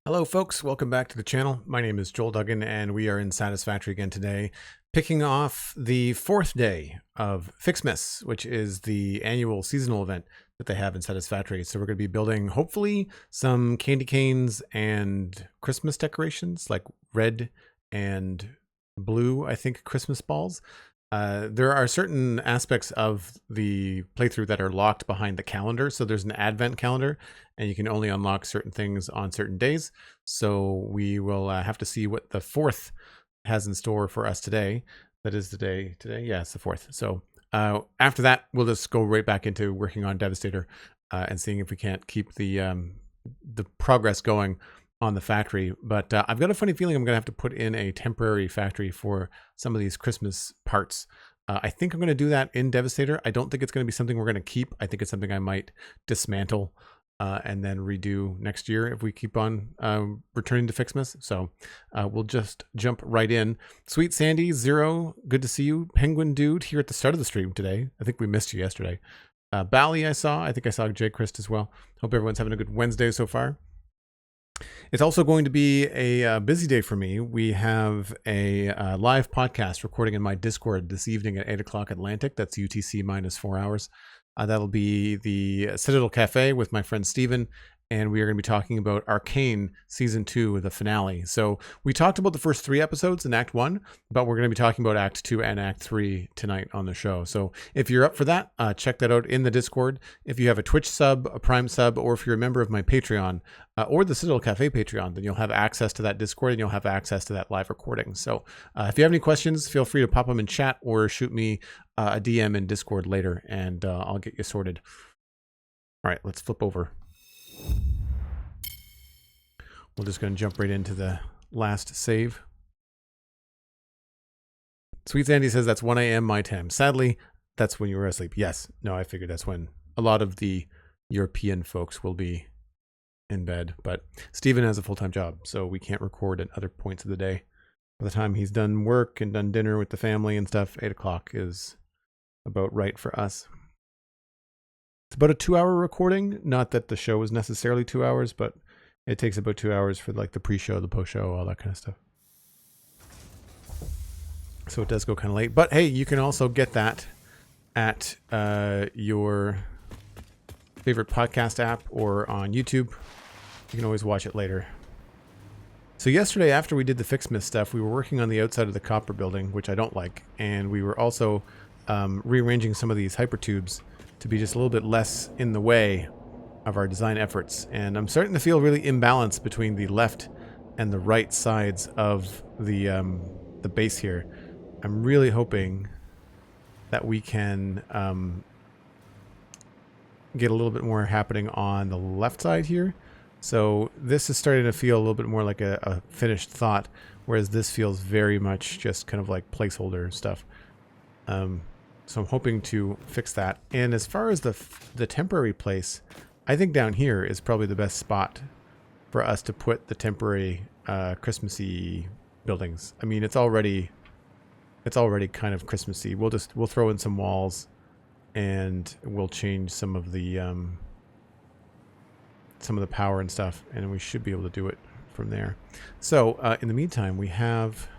Hello folks, welcome back to the channel. My name is Joel Duggan and we are in Satisfactory again today, picking off the 4th day of FICSMAS, which is the annual seasonal event that they have in Satisfactory. So we're going to be building hopefully some candy canes and Christmas decorations like red and blue, I think, Christmas balls. There are certain aspects of the playthrough that are locked behind the calendar. So there's an advent calendar and you can only unlock certain things on certain days. So we will have to see what the 4th has in store for us today. That is the day today. Yeah, it's the 4th. So after that, we'll just go right back into working on Devastator and seeing if we can't keep the progress going on the factory. But I've got a funny feeling I'm going to have to put in a temporary factory for some of these Christmas parts. I think I'm going to do that in Devastator. I don't think it's going to be something we're going to keep. I think it's something I might dismantle and then redo next year if we keep on returning to FICSMAS. So we'll just jump right in. SweetSandi, Zero, good to see you. Penguin Dude here at the start of the stream today. I think we missed you yesterday. Bally, I think I saw JPrice as well. Hope everyone's having a good Wednesday so far. It's also going to be a busy day for me. We have a live podcast recording in my Discord this evening at 8 o'clock Atlantic. That's UTC minus 4 hours. That'll be the Citadel Cafe with my friend Steven. And we are going to be talking about Arcane Season 2, the finale. So we talked about the first 3 episodes in Act 1, but we're going to be talking about Act 2 and Act 3 tonight on the show. So if you're up for that, check that out in the Discord. If you have a Twitch sub, a Prime sub, or if you're a member of my Patreon, or the Citadel Cafe Patreon, then you'll have access to that Discord and you'll have access to that live recording. So if you have any questions, feel free to pop them in chat or shoot me a DM in Discord later and I'll get you sorted. All right, let's flip over. We're just going to jump right into the last save. SweetSandi says that's 1 a.m. my time. Sadly, that's when you were asleep. Yes. No, I figured that's when a lot of the European folks will be in bed. But Steven has a full-time job, so we can't record at other points of the day. By the time he's done work and done dinner with the family and stuff, 8 o'clock is about right for us. It's about a 2-hour recording. Not that the show is necessarily 2 hours, but it takes about 2 hours for like the pre-show, the post-show, all that kind of stuff. So it does go kind of late. But hey, you can also get that at your favorite podcast app or on YouTube. You can always watch it later. So yesterday, after we did the FICSMAS stuff, we were working on the outside of the copper building, which I don't like. And we were also rearranging some of these hypertubes to be just a little bit less in the way of our design efforts. And I'm starting to feel really imbalanced between the left and the right sides of the base here. I'm really hoping that we can get a little bit more happening on the left side here. So this is starting to feel a little bit more like a finished thought, whereas this feels very much just kind of like placeholder stuff. So I'm hoping to fix that. And as far as the temporary place, I think down here is probably the best spot for us to put the temporary Christmassy buildings. I mean, it's already kind of Christmassy. We'll throw in some walls, and we'll change some of the power and stuff, and we should be able to do it from there. So in the meantime, we have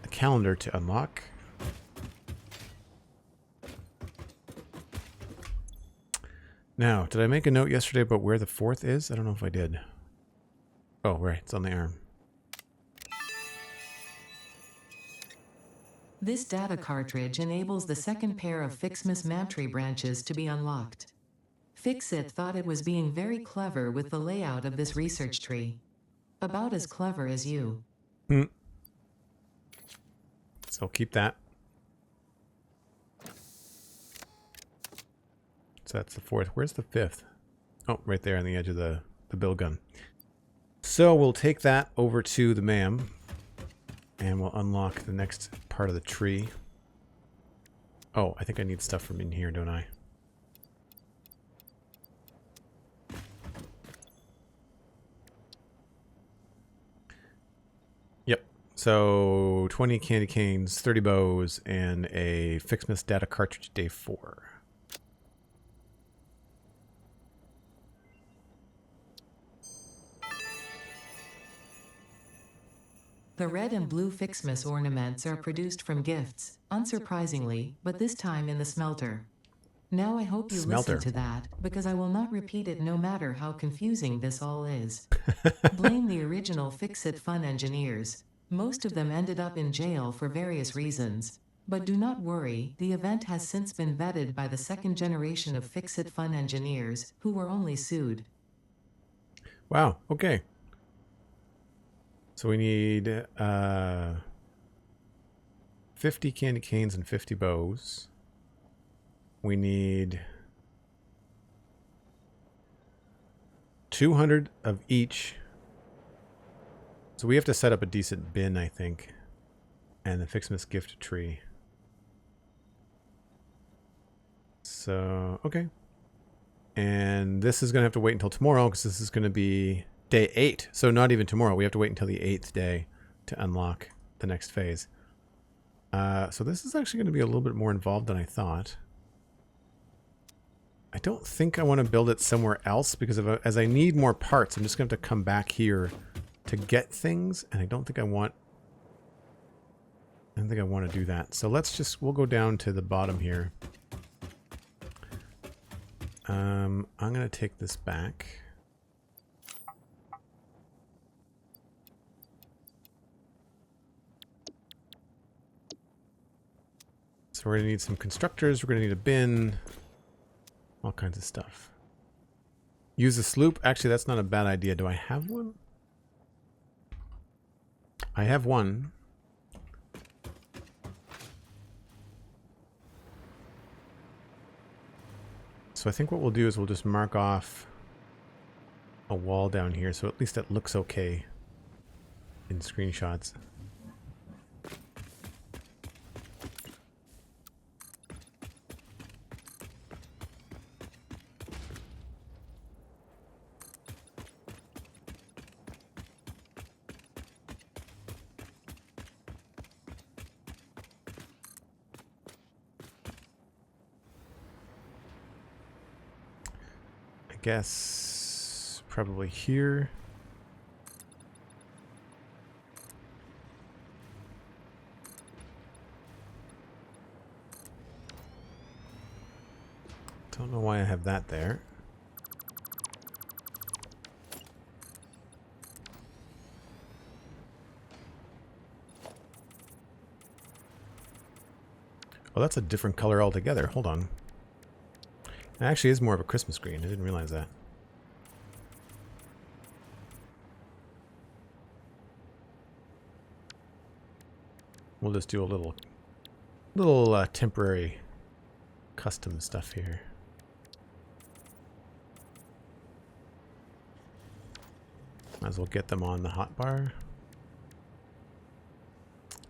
a calendar to unlock. Now, did I make a note yesterday about where the 4th is? I don't know if I did. Oh, right. It's on the arm. This data cartridge enables the second pair of FICSMAS map-tree branches to be unlocked. FICSIT thought it was being very clever with the layout of this research tree. About as clever as you. So keep that. So that's the 4th. Where's the 5th? Oh, right there on the edge of the bill gun. So we'll take that over to the MAM, and we'll unlock the next part of the tree. Oh, I think I need stuff from in here, don't I? Yep. So 20 candy canes, 30 bows, and a FICSMAS data cartridge day 4. The red and blue FICSMAS ornaments are produced from gifts, unsurprisingly, but this time in the smelter. Now I hope you Smelter. listen to that, because I will not repeat it no matter how confusing this all is. Blame the original Fix-It Fun engineers. Most of them ended up in jail for various reasons. But do not worry, the event has since been vetted by the second generation of Fix-It Fun engineers, who were only sued. Wow, okay. So we need 50 candy canes and 50 bows. We need 200 of each. So we have to set up a decent bin, I think. And the FICSMAS gift tree. So, okay. And this is going to have to wait until tomorrow because this is going to be day 8. So not even tomorrow. We have to wait until the 8th day to unlock the next phase. So this is actually going to be a little bit more involved than I thought. I don't think I want to build it somewhere else because as I need more parts, I'm just going to have to come back here to get things. And I don't think I want to do that. So we'll go down to the bottom here. I'm going to take this back. So we're going to need some constructors. We're going to need a bin. All kinds of stuff. Use a sloop. Actually, that's not a bad idea. Do I have one? I have one. So I think what we'll do is we'll just mark off a wall down here so at least it looks okay in screenshots. I guess probably here. Don't know why I have that there. Oh, that's a different color altogether. Hold on. It actually is more of a Christmas green. I didn't realize that. We'll just do a little temporary custom stuff here. Might as well get them on the hotbar.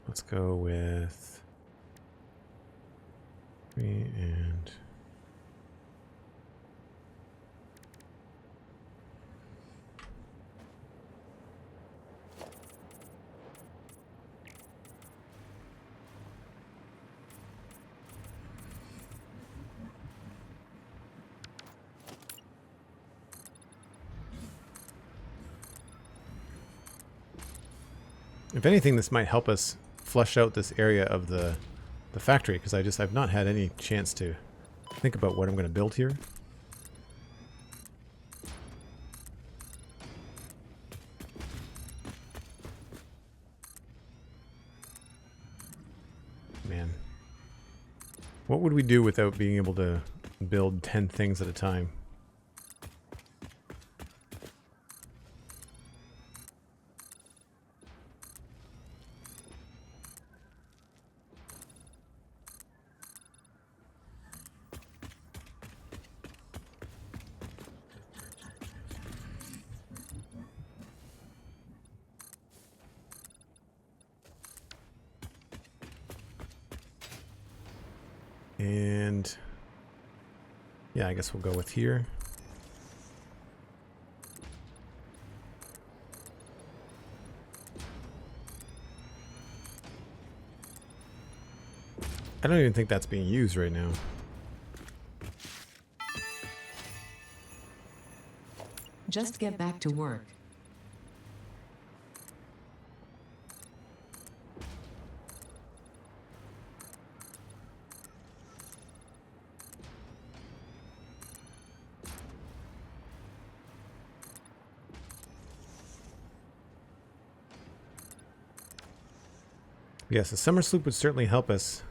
Let's go with 3 and... If anything, this might help us flush out this area of the factory, because I've not had any chance to think about what I'm going to build here. Man. What would we do without being able to build 10 things at a time? And yeah, I guess we'll go with here. I don't even think that's being used right now. Just get back to work. Yes, a summer sloop would certainly help us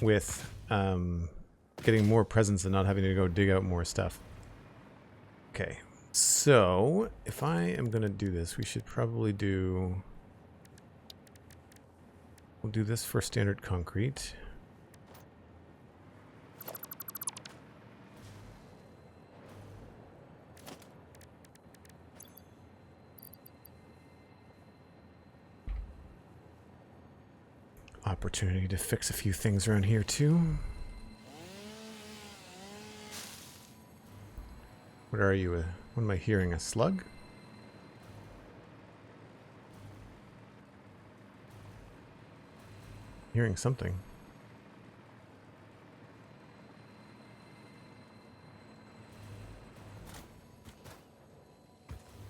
with getting more presents and not having to go dig out more stuff. Okay, so if I am going to do this, we should probably do... We'll do this for standard concrete. Opportunity to fix a few things around here too. What are you? What am I hearing? A slug? Hearing something.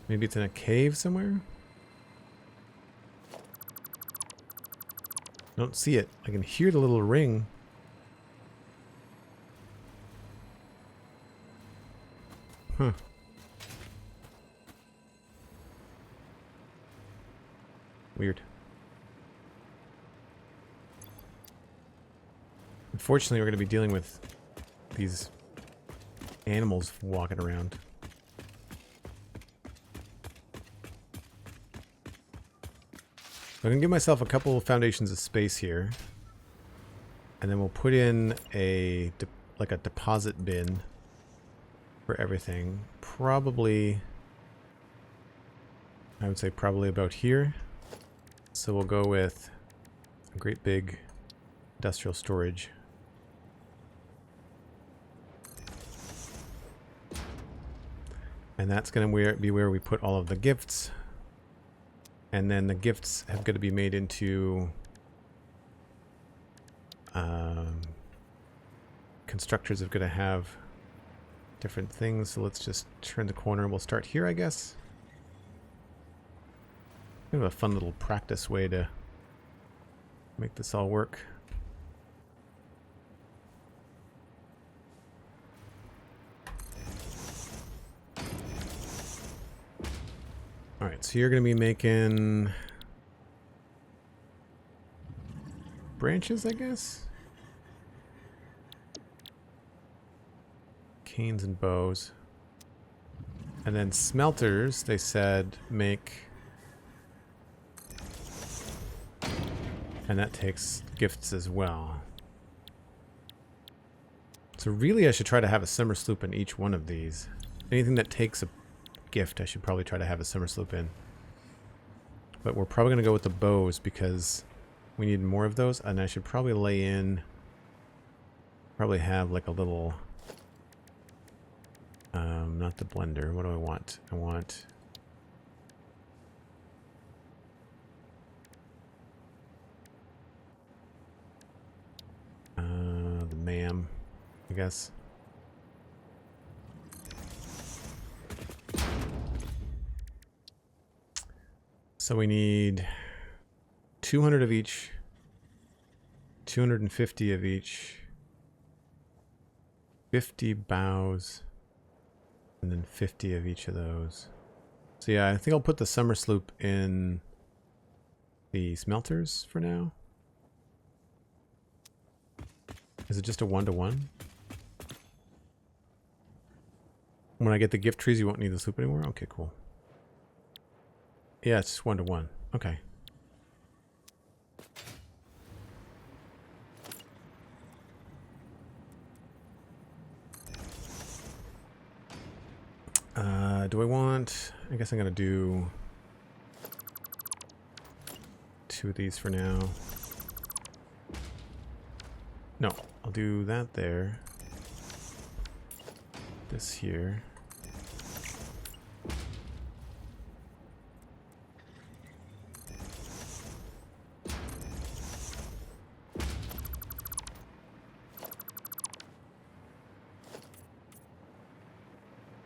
Maybe it's in a cave somewhere? Don't see it. I can hear the little ring. Huh. Weird. Unfortunately, we're going to be dealing with these animals walking around. I'm going to give myself a couple of foundations of space here. And then we'll put in a deposit bin for everything. Probably, I would say probably about here. So we'll go with a great big industrial storage. And that's going to be where we put all of the gifts. And then the gifts have got to be made into constructors have got to have different things. So let's just turn the corner. We'll start here, I guess. Kind of a fun little practice way to make this all work. Alright, so you're going to be making branches, I guess? Canes and bows. And then smelters, they said, make... And that takes gifts as well. So really I should try to have a summer sloop in each one of these. Anything that takes a gift I should probably try to have a summer sloop in. But we're probably going to go with the bows because we need more of those. And I should probably lay in... Probably have like a little... not the blender. What do I want? I want... the MAM, I guess. So we need 200 of each, 250 of each, 50 bows, and then 50 of each of those. So yeah, I think I'll put the summer sloop in the smelters for now. Is it just a 1-to-1? When I get the gift trees, you won't need the sloop anymore? Okay, cool. Yeah, it's just 1-to-1. Okay. Do I want... I guess I'm going to do 2 of these for now. No, I'll do that there. This here.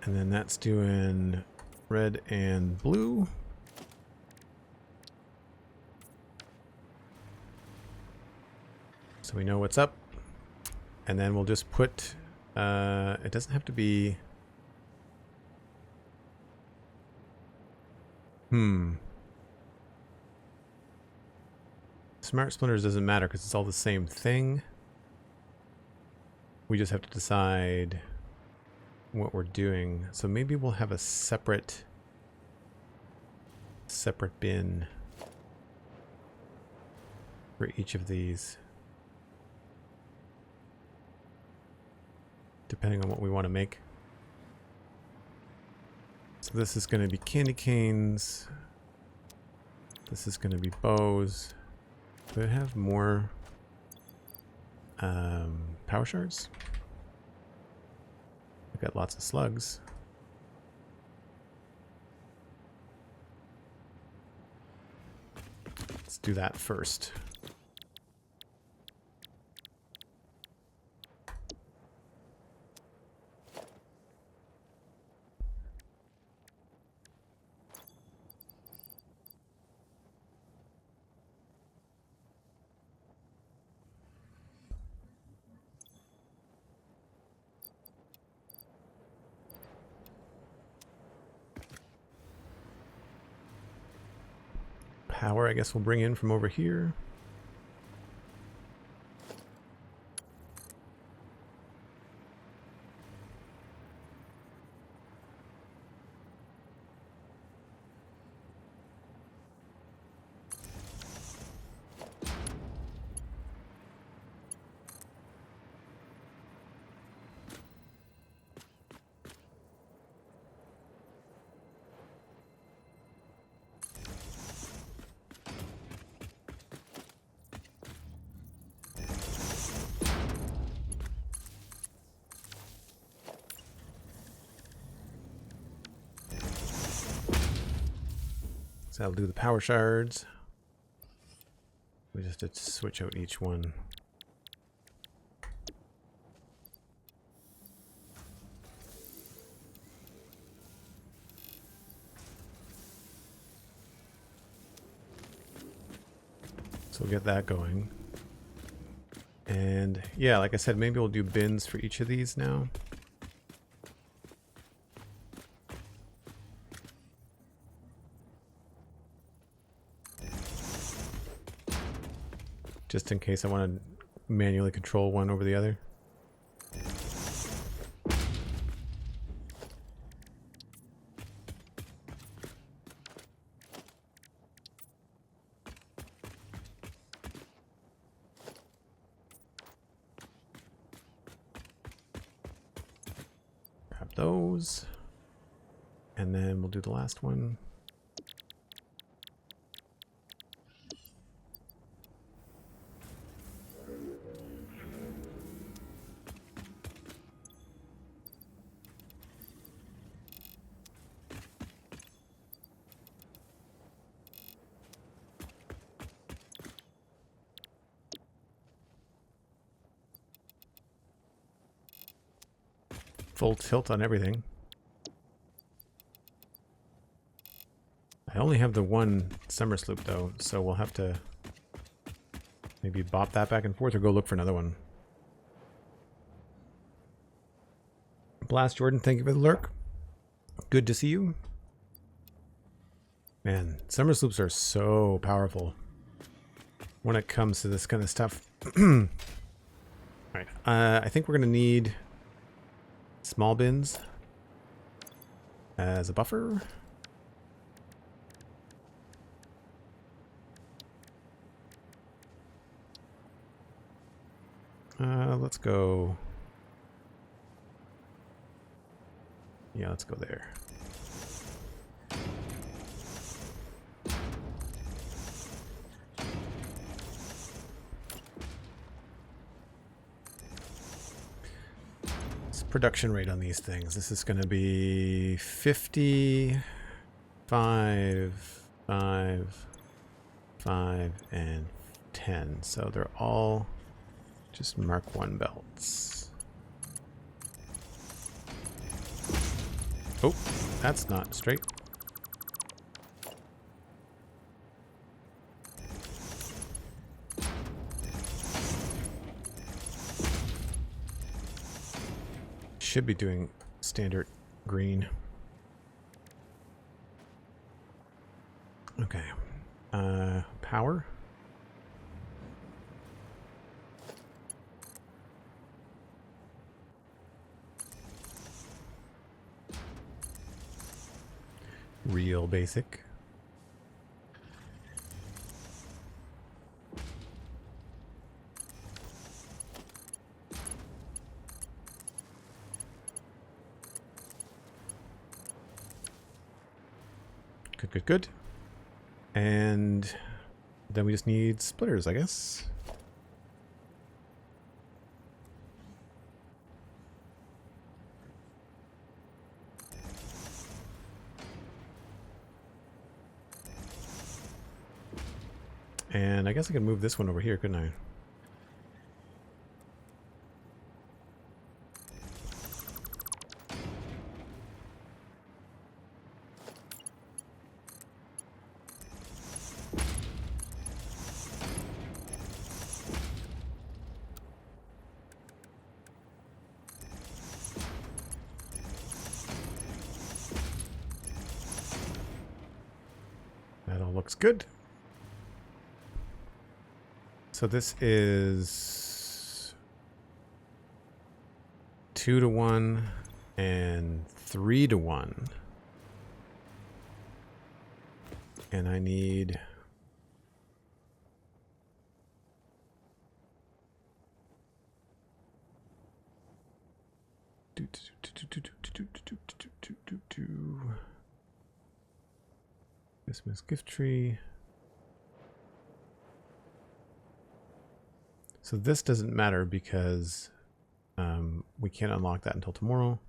And then that's doing red and blue. So we know what's up. And then we'll just put, it doesn't have to be, Smart splinters doesn't matter because it's all the same thing. We just have to decide what we're doing. So maybe we'll have a separate bin for each of these, depending on what we want to make. So this is going to be candy canes. This is going to be bows. Do I have more power shards? I've got lots of slugs. Let's do that first. Power, I guess we'll bring in from over here. So I'll do the power shards. We just have to switch out each one. So we'll get that going. And yeah, like I said, maybe we'll do bins for each of these now. Just in case I want to manually control one over the other. Grab those. And then we'll do the last one. Full tilt on everything. I only have the one summer sloop though, so we'll have to maybe bop that back and forth or go look for another one. Blast Jordan, thank you for the lurk. Good to see you. Man, summer sloops are so powerful when it comes to this kind of stuff. Alright, I think we're going to need small bins as a buffer. Let's go. Yeah, let's go there. Production rate on these things. This is going to be 50, 5, 5, 5, and 10. So they're all just Mark 1 belts. Oh, that's not straight. Should be doing standard green. Okay. Power. Real basic. Good, good, good. And then we just need splitters, I guess. And I guess I can move this one over here, couldn't I? That all looks good. So this is 2 to 1 and 3 to 1. And I need Christmas gift tree. So this doesn't matter because we can't unlock that until tomorrow.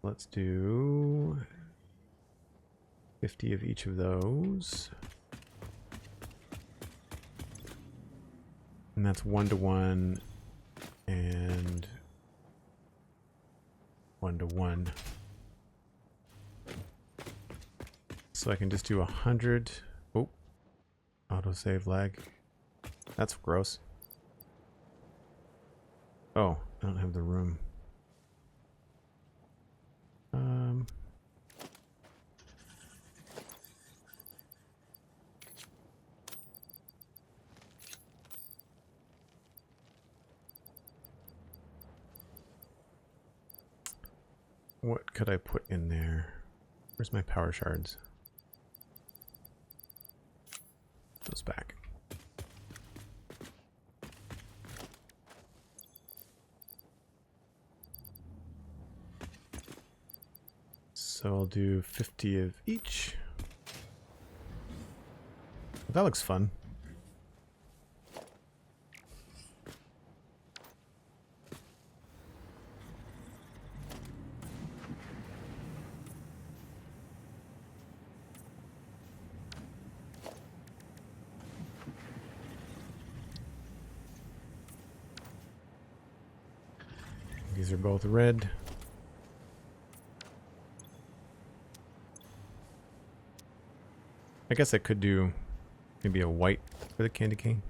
Let's do 50 of each of those. And that's 1 to 1 and 1 to 1. So I can just do 100. Oh, autosave lag. That's gross. Oh, I don't have the room. What could I put in there? Where's my power shards? Those back. So I'll do 50 of each. That looks fun. These are both red. I guess I could do maybe a white for the candy cane.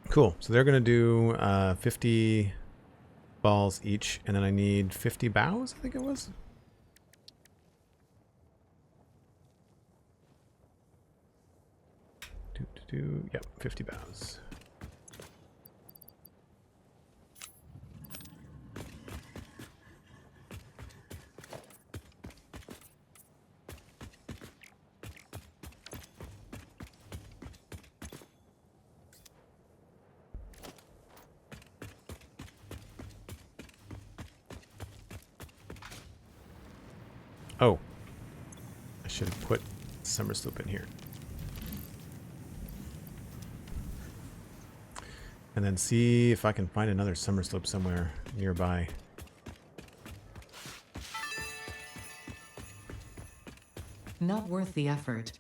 Cool. So they're going to do 50 balls each, and then I need 50 bows, I think it was. Yep, 50 bows. Oh, I should have put Summer Sloop in here. And then see if I can find another Summer Sloop somewhere nearby. Not worth the effort.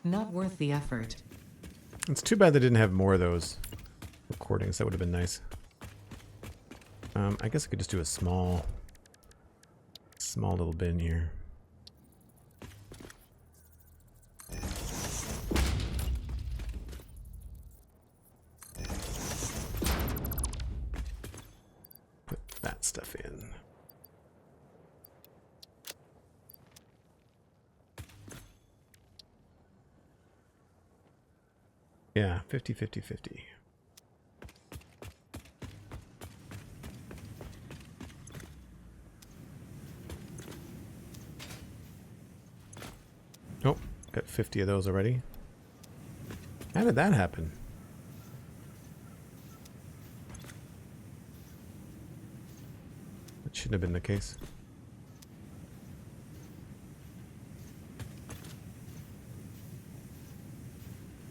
Not worth the effort. It's too bad they didn't have more of those recordings. That would have been nice. I guess I could just do a small little bin here. Yeah, 50, 50, 50. Oh, got 50 of those already. How did that happen? That shouldn't have been the case.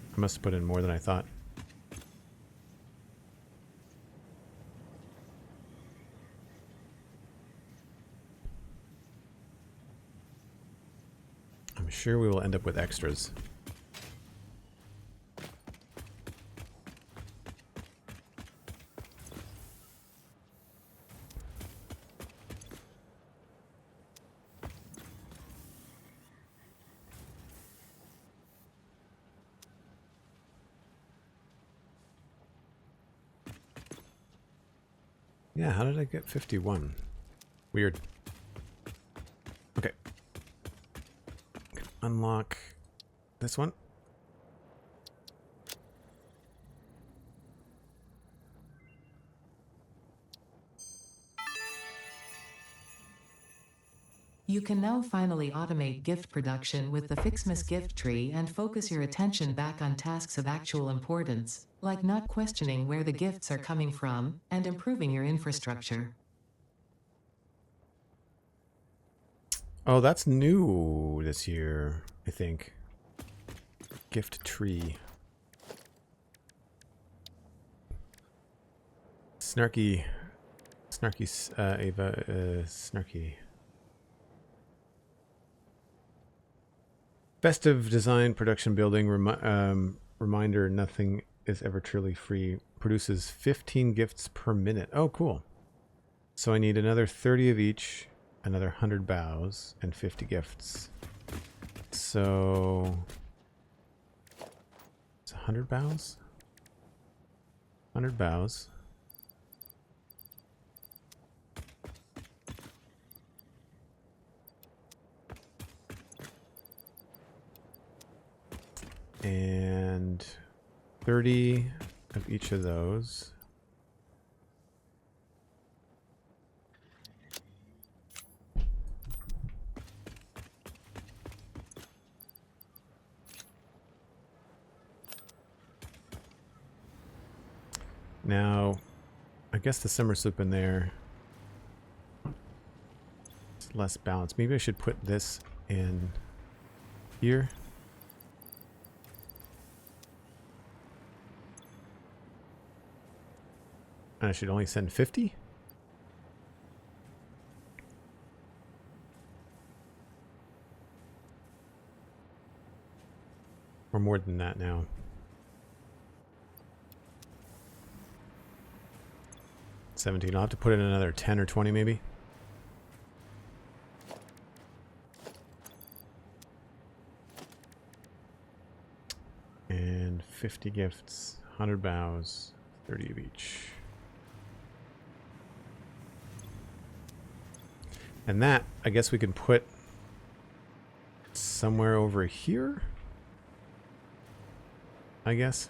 I must have put in more than I thought. I'm sure we will end up with extras. Yeah, how did I get 51? Weird. Okay. Unlock this one. You can now finally automate gift production with the FICSMAS gift tree and focus your attention back on tasks of actual importance, like not questioning where the gifts are coming from and improving your infrastructure. Oh, that's new this year, I think. Gift tree. Snarky, Ava, snarky. Festive design, production, building, reminder, nothing is ever truly free. Produces 15 gifts per minute. Oh, cool. So I need another 30 of each, another 100 bows, and 50 gifts. So it's 100 bows? 100 bows. And 30 of each of those. Now, I guess the summer soup in there is less balanced. Maybe I should put this in here. And I should only send 50? Or more than that now. $17. I'll have to put in another 10 or 20 maybe. And 50 gifts, 100 bows, 30 of each. And that, I guess we can put somewhere over here, I guess.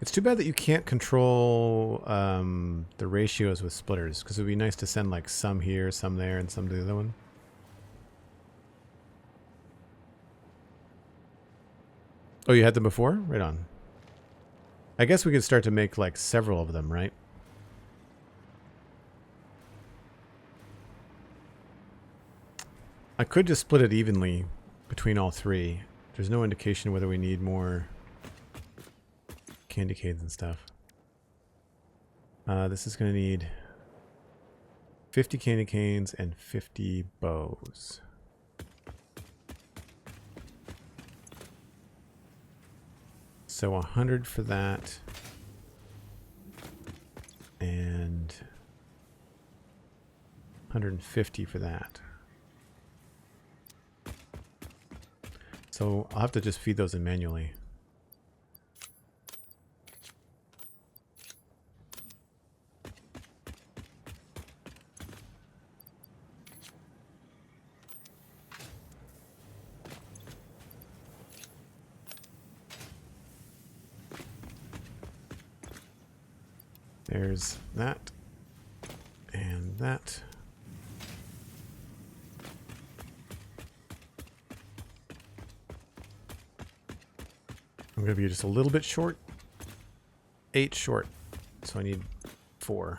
It's too bad that you can't control the ratios with splitters, because it would be nice to send like some here, some there, and some to the other one. Oh, you had them before? Right on. I guess we could start to make like several of them, right? I could just split it evenly between all three. There's no indication whether we need more candy canes and stuff. This is going to need 50 candy canes and 50 bows. So 100 for that. And 150 for that. So I'll have to just feed those in manually. There's that. And that. I'm going to be just a little bit short. 8 short. So I need 4.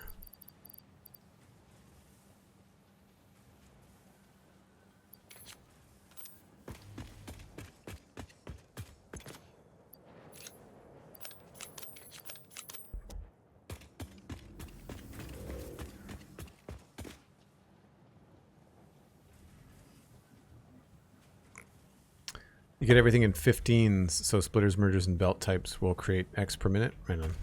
You get everything in 15s, so splitters, mergers, and belt types will create X per minute. Right on.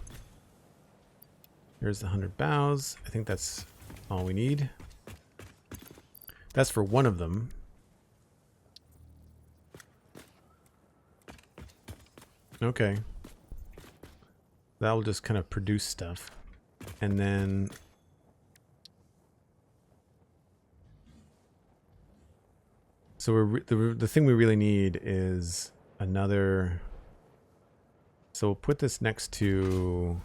Here's the 100 bows. I think that's all we need. That's for one of them. Okay. That'll just kind of produce stuff. And then... So the thing we really need is another... So we'll put this next to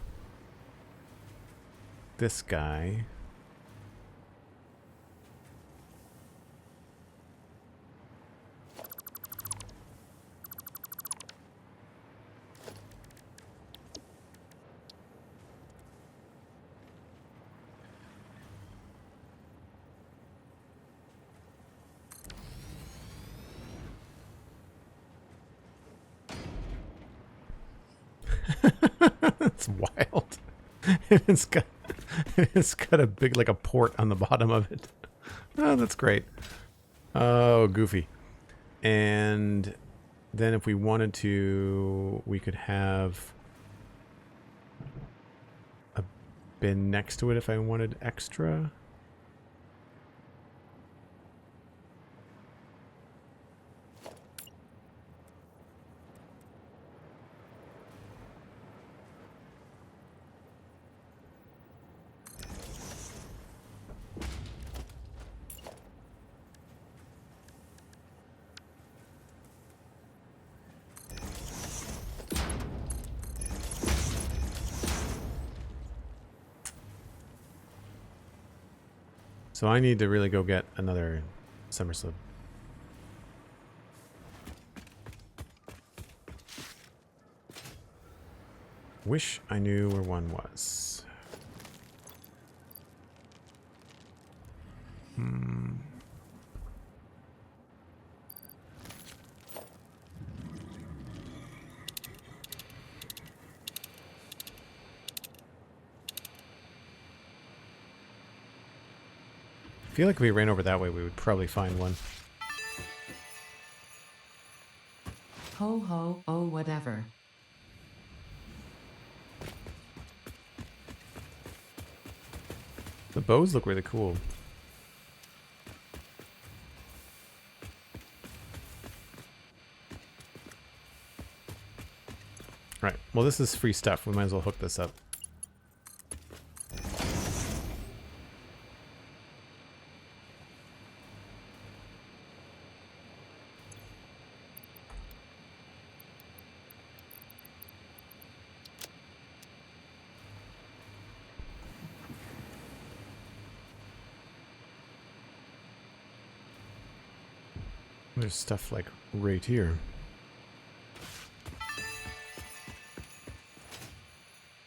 this guy. That's wild. it's got a big, like a port on the bottom of it. Oh, that's great. Oh, goofy. And then if we wanted to, we could have a bin next to it if I wanted extra. So I need to really go get another summer slip. Wish I knew where one was. I feel like if we ran over that way, we would probably find one. Ho ho, oh whatever. The bows look really cool. Right. Well, this is free stuff. We might as well hook this up. There's stuff like right here.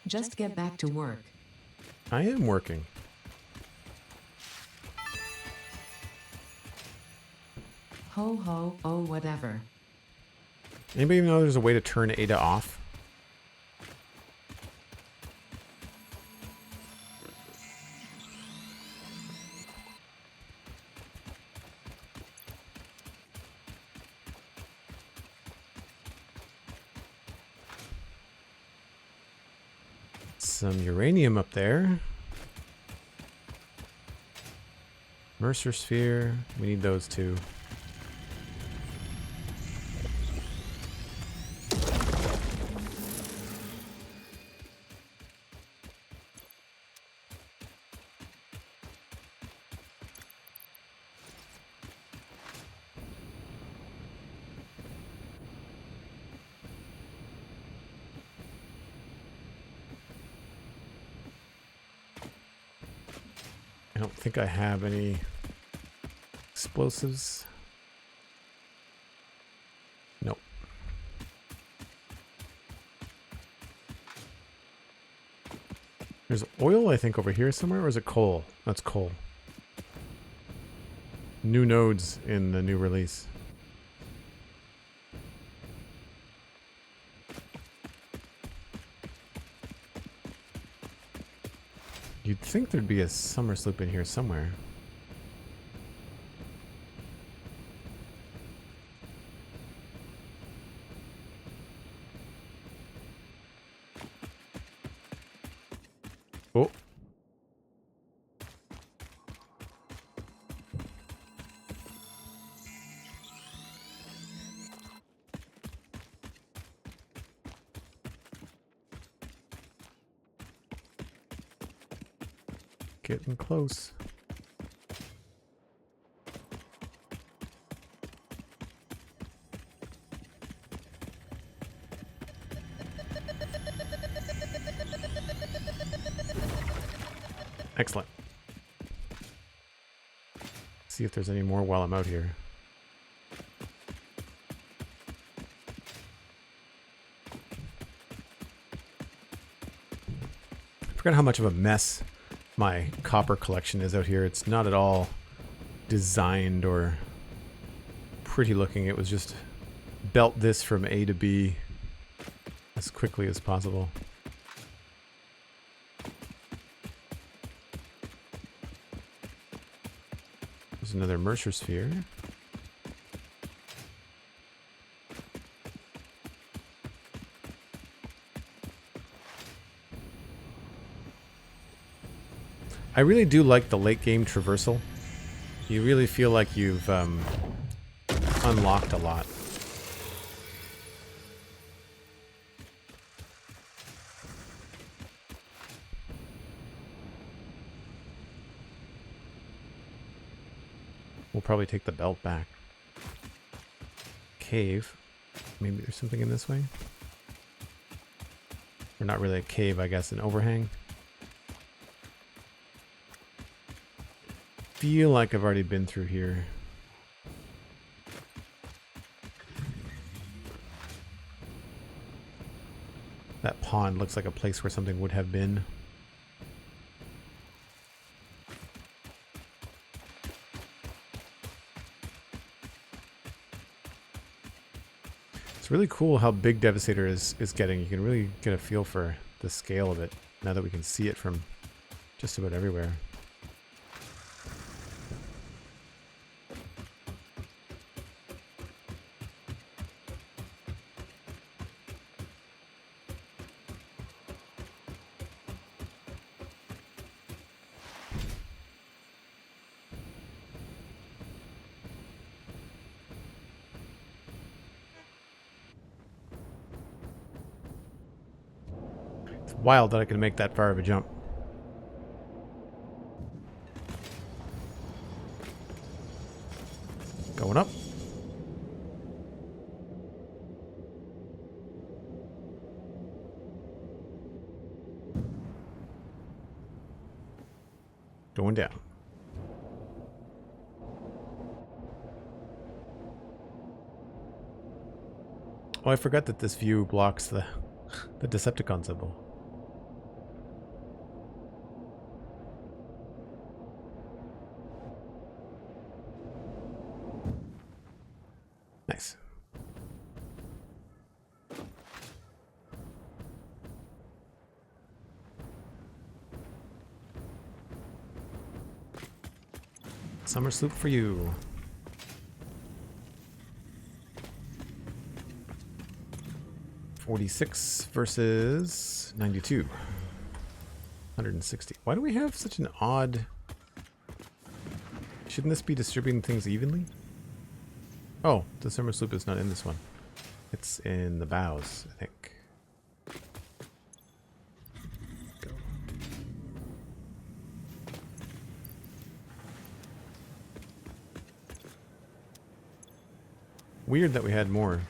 Just get back to work. I am working. Ho ho, oh whatever. Anybody even know there's a way to turn Ada off? Some uranium up there. Mercer sphere. We need those too. don't think I have any explosives. Nope. There's oil, I think, over here somewhere, or is it coal? That's coal. New nodes in the new release. You'd think there'd be a summer sloop in here somewhere. Oh. Getting close. Excellent. See if there's any more while I'm out here. I forgot how much of a mess my copper collection is out here. It's not at all designed or pretty looking. It was just belt this from A to B as quickly as possible. There's another Mercer sphere. I really do like the late game traversal. You really feel like you've unlocked a lot. We'll probably take the belt back. Cave. Maybe there's something in this way? Or not really a cave, I guess, an overhang. Feel like I've already been through here. That pond looks like a place where something would have been. It's really cool how big Devastator is getting. You can really get a feel for the scale of it now that we can see it from just about everywhere. Wild that I can make that far of a jump. Going up. Going down. Oh, I forgot that this view blocks the Decepticon symbol. Nice. Summer sloop for you. $46 versus $92. $160. Why do we have such an odd... Shouldn't this be distributing things evenly? Oh, the summer sloop is not in this one. It's in the bows, I think. Go. Weird that we had more.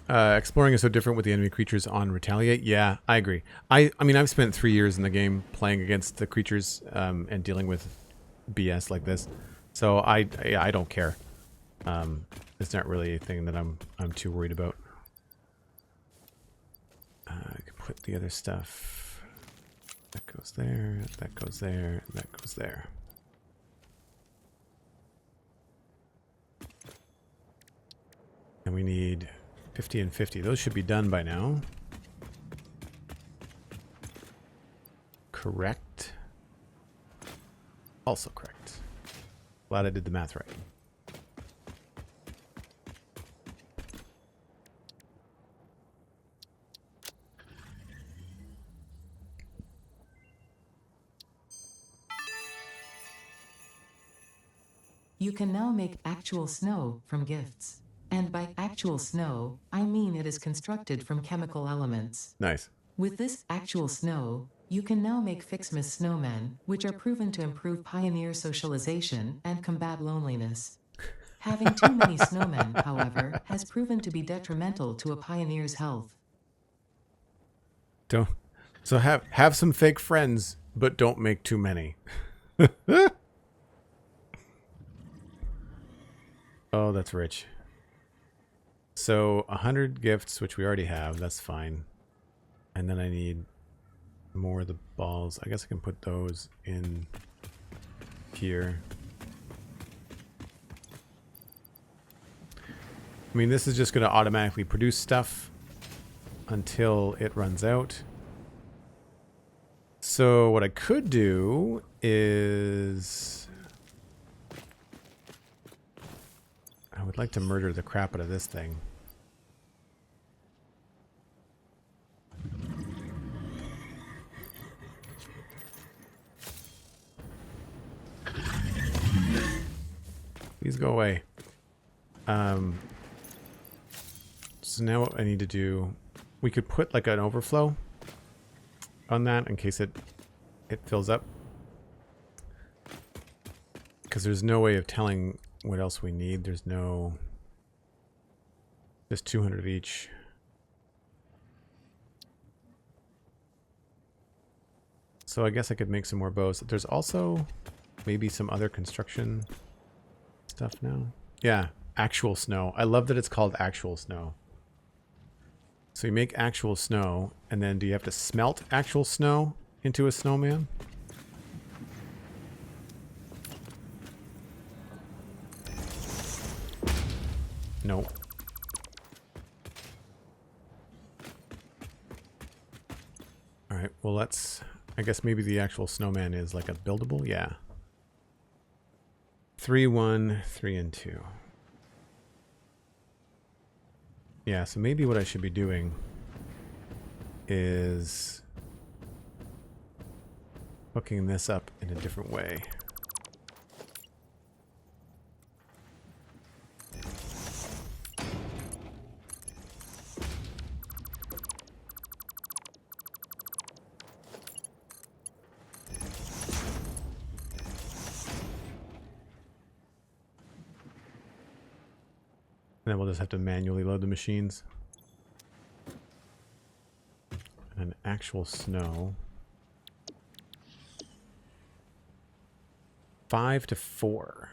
Exploring is so different with the enemy creatures on Retaliate. Yeah, I agree. I mean, I've spent 3 years in the game playing against the creatures and dealing with BS like this, so I don't care. It's not really a thing that I'm too worried about. I can put the other stuff. That goes there. That goes there. And that goes there. And we need 50 and 50. Those should be done by now. Correct. Also correct. Glad I did the math right. You can now make actual snow from gifts. And by actual snow, I mean it is constructed from chemical elements. Nice. With this actual snow, you can now make FICSMAS snowmen, which are proven to improve pioneer socialization and combat loneliness. Having too many snowmen, however, has proven to be detrimental to a pioneer's health. Don't. So have some fake friends, but don't make too many. Oh, that's rich. So 100 gifts, which we already have. That's fine. And then I need more of the balls. I guess I can put those in here. I mean, this is just going to automatically produce stuff until it runs out. So what I could do is... I would like to murder the crap out of this thing. Please go away. So now what I need to do, we could put like an overflow on that in case it fills up. Because there's no way of telling what else we need. There's no... Just 200 of each. So I guess I could make some more bows. There's also maybe some other construction stuff now. Yeah, actual snow. I love that it's called actual snow. So you make actual snow, and then do you have to smelt actual snow into a snowman? No. Alright, well let's... I guess maybe the actual snowman is like a buildable? Yeah. 3, 1, 3, and 2. Yeah, so maybe what I should be doing is hooking this up in a different way. And then we'll just have to manually load the machines. And actual snow. 5 to 4.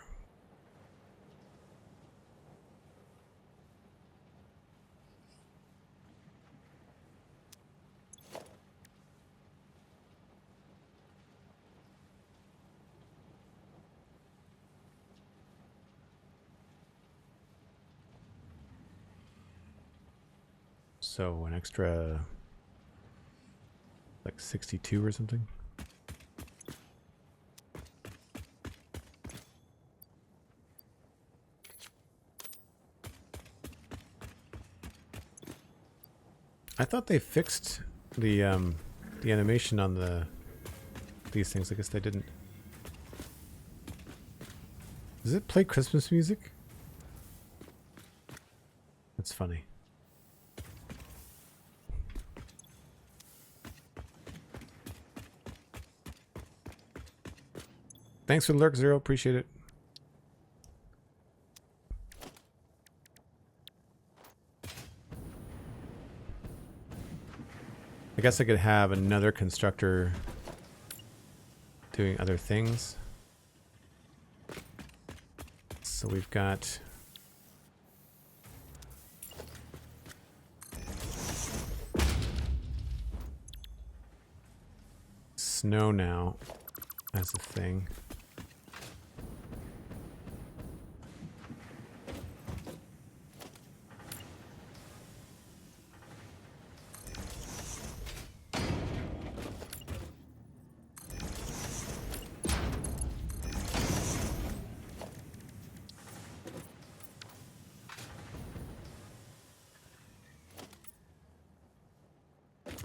So an extra like 62 or something. I thought they fixed the animation on these things. I guess they didn't. Does it play Christmas music? That's funny. Thanks for the lurk, Zero. Appreciate it. guess I could have another constructor doing other things. So we've got snow now as a thing.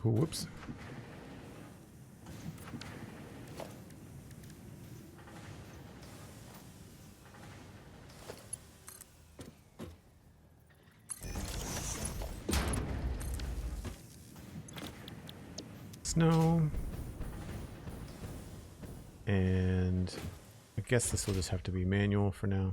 Ooh, whoops. Snow. And I guess this will just have to be manual for now.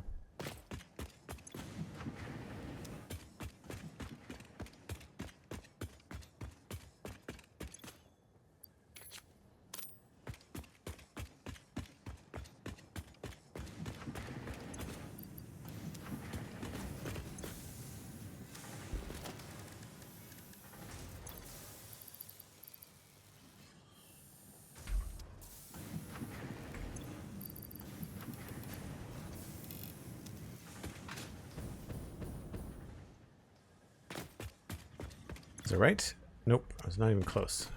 Is it right? Nope, I was not even close.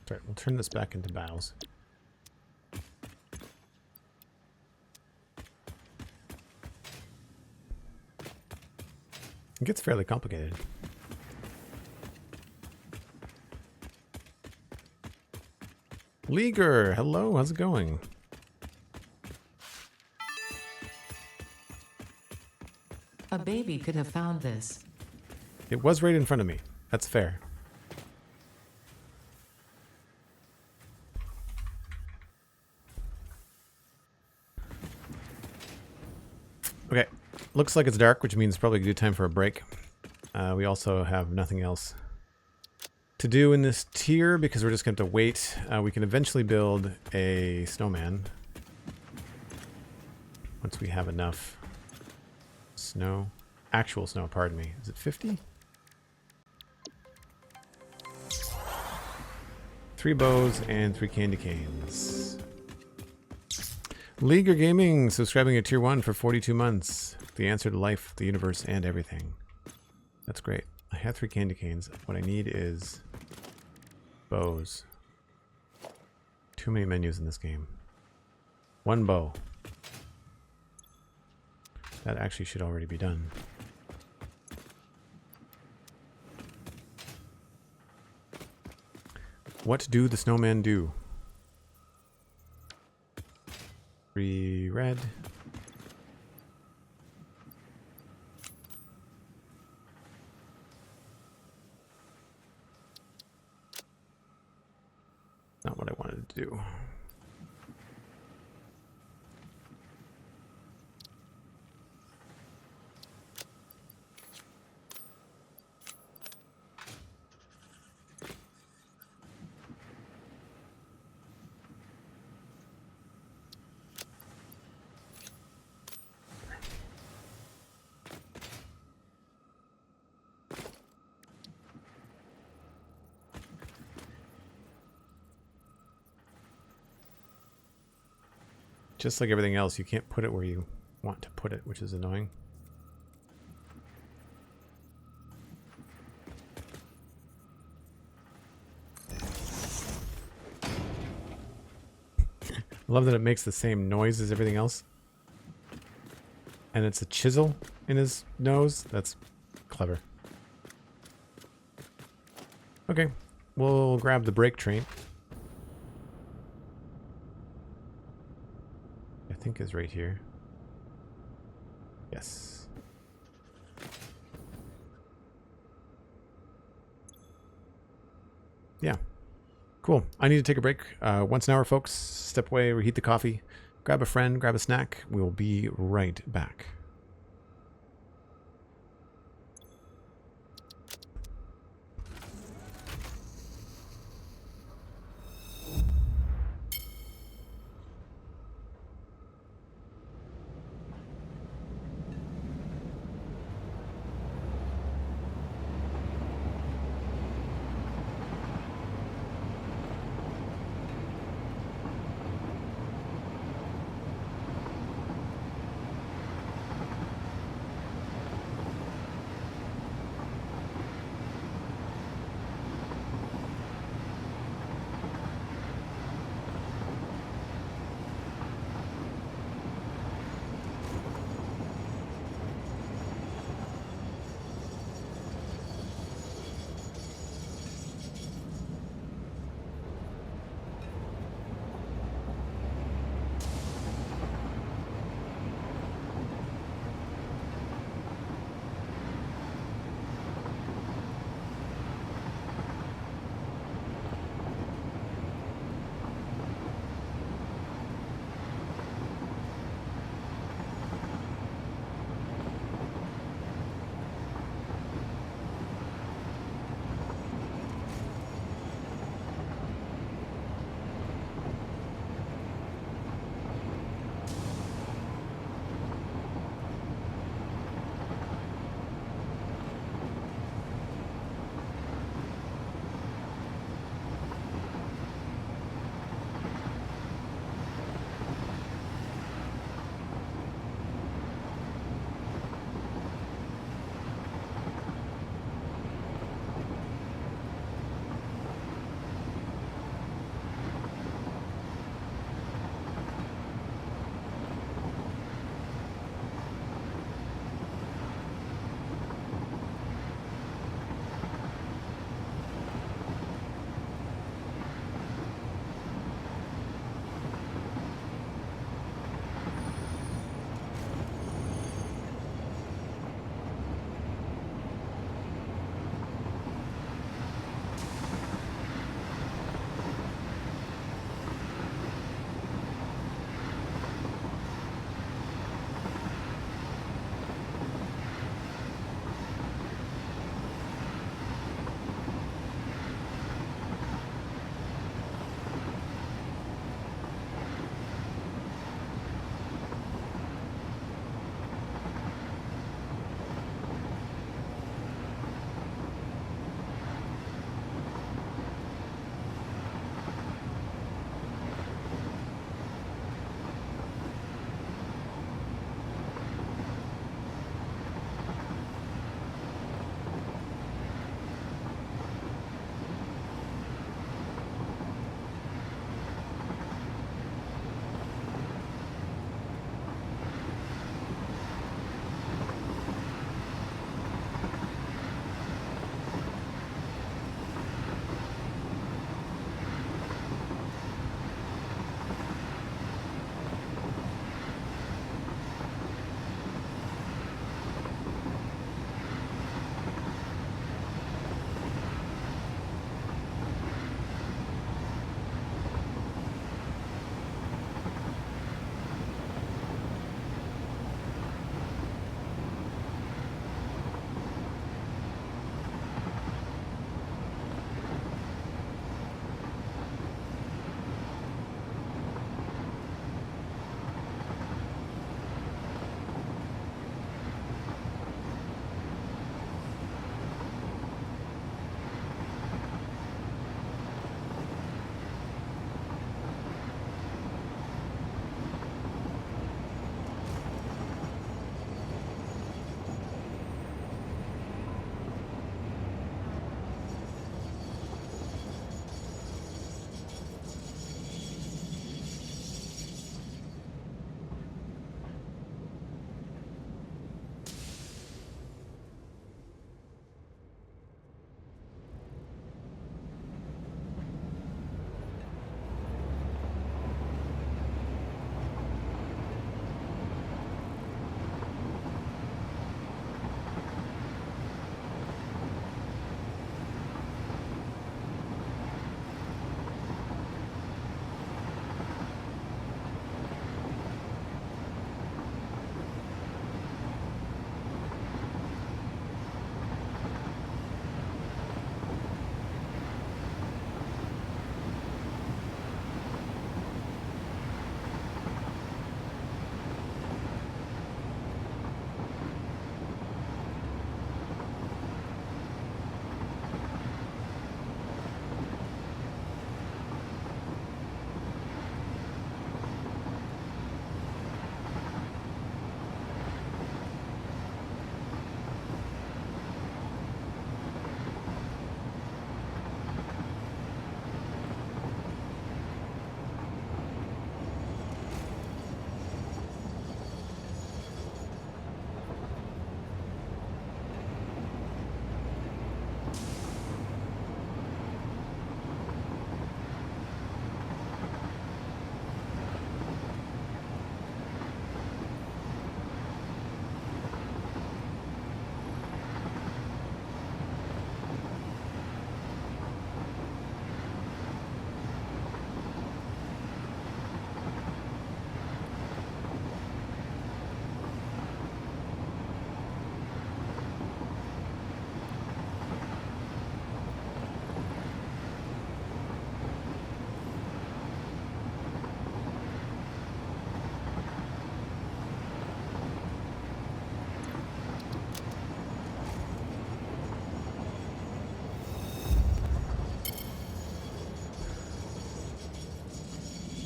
Alright, we'll turn this back into bows. It gets fairly complicated. Leaguer, hello, how's it going? A baby could have found this. It was right in front of me. That's fair. Okay, looks like it's dark, which means probably a good time for a break. We also have nothing else to do in this tier because we're just going to have to wait. We can eventually build a snowman once we have enough snow. Actual snow, pardon me. Is it 50? 3 bows and 3 candy canes. Leaguer Gaming subscribing at tier 1 for 42 months. The answer to life, the universe, and everything. That's great. I have 3 candy canes. What I need is bows. Too many menus in this game. 1 bow. That actually should already be done. What do the snowmen do? 3 red. Not what I wanted to do. Just like everything else, you can't put it where you want to put it, which is annoying. I love that it makes the same noise as everything else. And it's a chisel in his nose. That's clever. Okay, we'll grab the brake train. I think is right here. Yes. Yeah. Cool. I need to take a break. Once an hour, folks. Step away, reheat the coffee, grab a friend, grab a snack. We will be right back.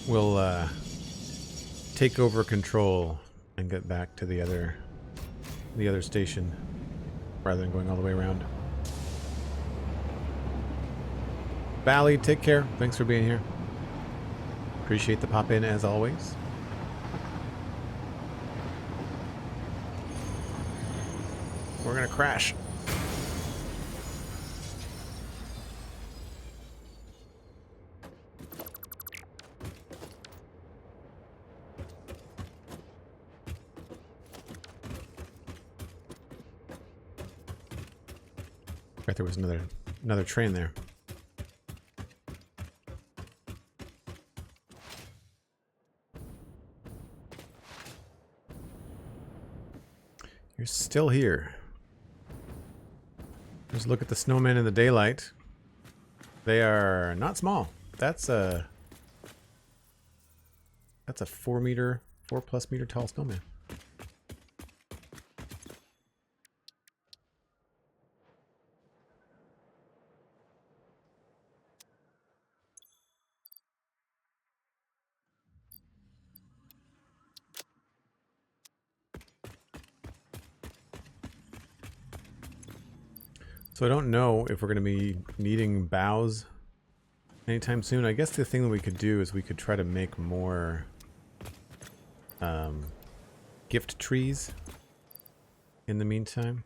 we'll take over control and get back to the other station rather than going all the way around. Bally, take care. Thanks for being here. Appreciate the pop in as always. We're gonna crash. Right, there was another train there. You're still here. Just look at the snowmen in the daylight. They are not small. That's a 4+ meter tall snowman. So I don't know if we're going to be needing boughs anytime soon. I guess the thing that we could do is we could try to make more gift trees in the meantime.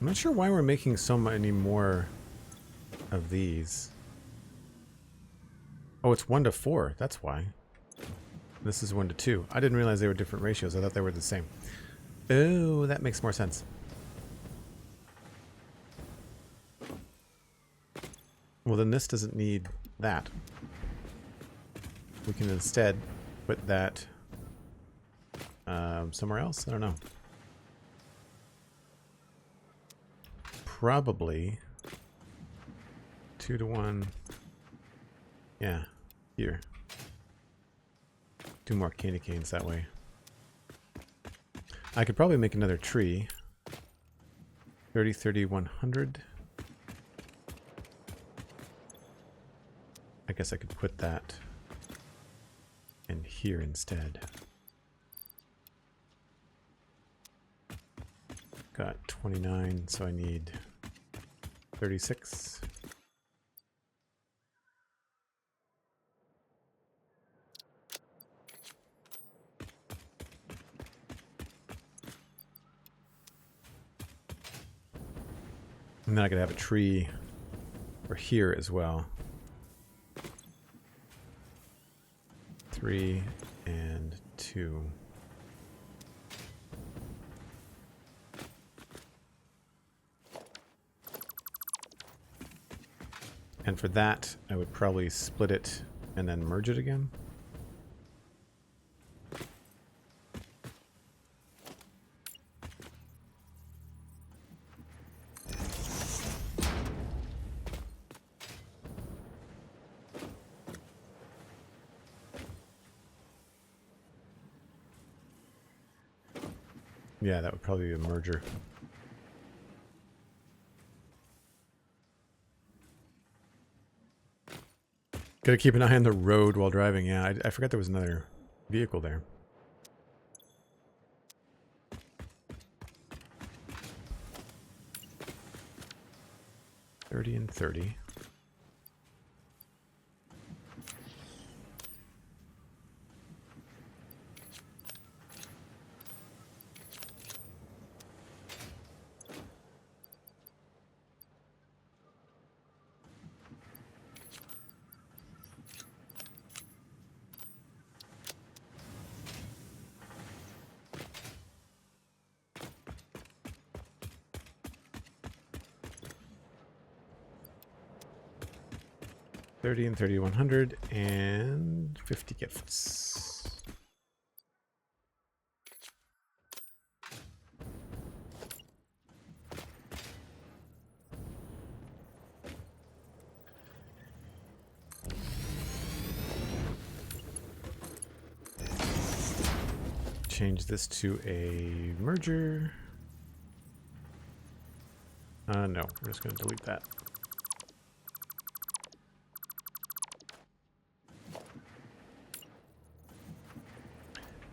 I'm not sure why we're making so many more of these. Oh, it's 1 to 4. That's why. This is 1 to 2. I didn't realize they were different ratios. I thought they were the same. Oh, that makes more sense. Well, then this doesn't need that. We can instead put that somewhere else. I don't know. Probably 2 to 1. Yeah, here. 2 more candy canes that way. I could probably make another tree. 30, 30, 100. I guess I could put that in here instead. Got 29, so I need 36. And then I could have a tree for here as well. 3 and 2. And for that, I would probably split it and then merge it again. Yeah, that would probably be a merger. Gotta keep an eye on the road while driving. Yeah, I forgot there was another vehicle there. $30 and $30. $30 and $30, 100 and 50 gifts. Change this to a merger. No, we're just going to delete that.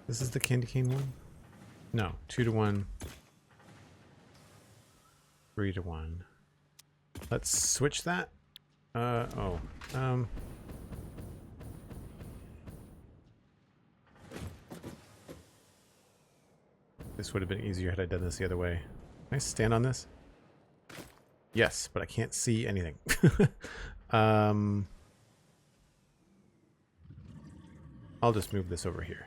This is the candy cane one? No, 2 to 1. 3 to 1. Let's switch that. This would have been easier had I done this the other way. Can I stand on this? Yes, but I can't see anything. I'll just move this over here.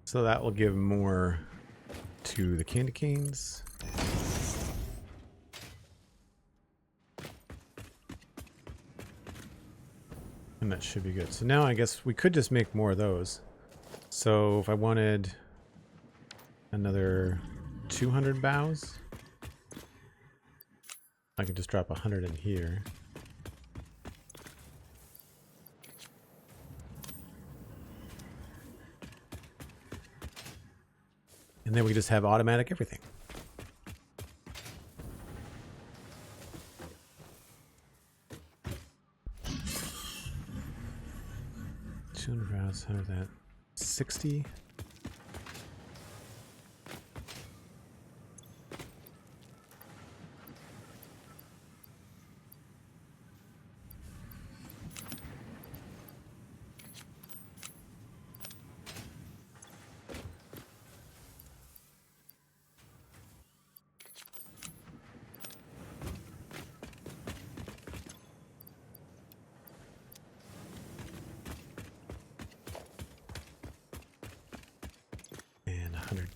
So that will give more to the candy canes. And that should be good. So now I guess we could just make more of those. So if I wanted another 200 bows, I could just drop 100 in here. And then we just have automatic everything. $200, how is that? 60?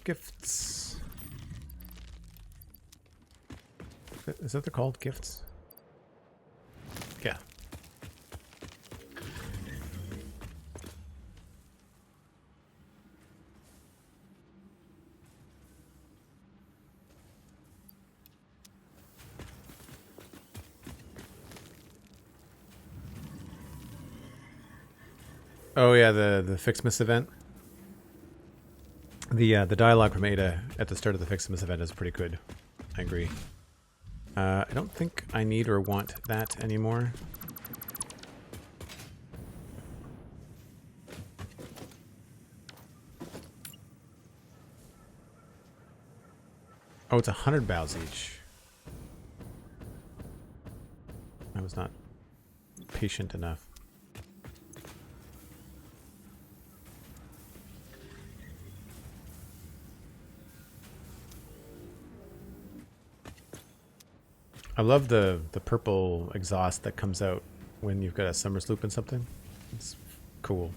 Gifts. Is that they're called gifts? Yeah. Oh yeah, the FICSMAS event. The dialogue from Ada at the start of the FICSMAS event is pretty good. I agree. I don't think I need or want that anymore. Oh, it's 100 bows each. I was not patient enough. I love the purple exhaust that comes out when you've got a summer sloop and something. It's cool.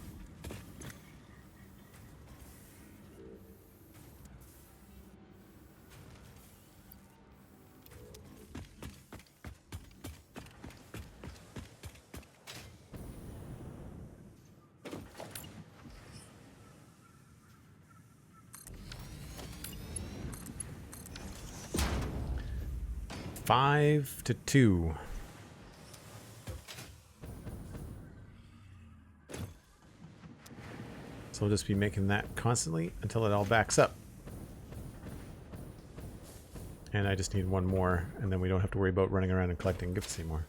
Five to 2. So we'll just be making that constantly until it all backs up. And I just need one more, and then we don't have to worry about running around and collecting gifts anymore.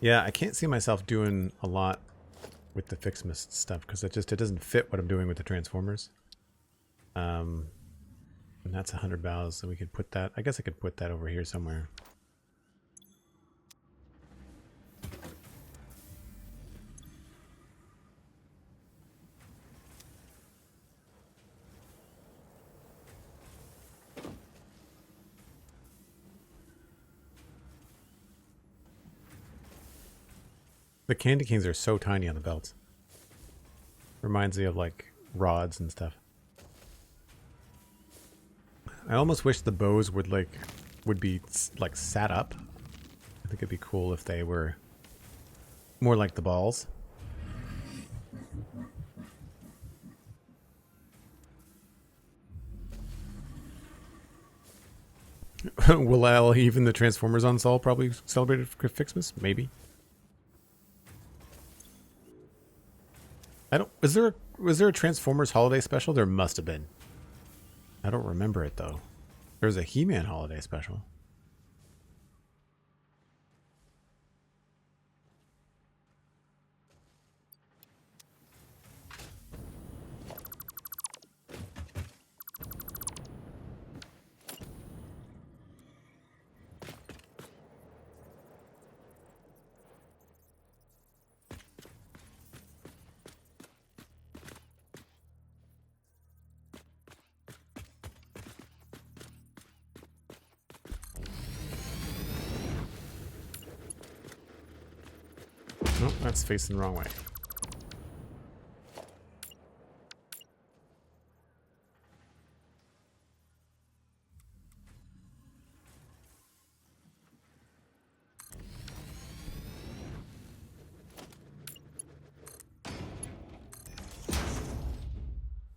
Yeah, I can't see myself doing a lot with the FICSMAS stuff because it doesn't fit what I'm doing with the Transformers. And that's 100 bows, so we could put that. I guess I could put that over here somewhere. The candy canes are so tiny on the belts. Reminds me of like rods and stuff. I almost wish the bows would be like sat up. I think it'd be cool if they were more like the balls. Will even the Transformers on Sol probably celebrated FICSMAS? Maybe. I don't. Was there a Transformers holiday special? There must have been. I don't remember it though. There was a He-Man holiday special. Nope, that's facing the wrong way.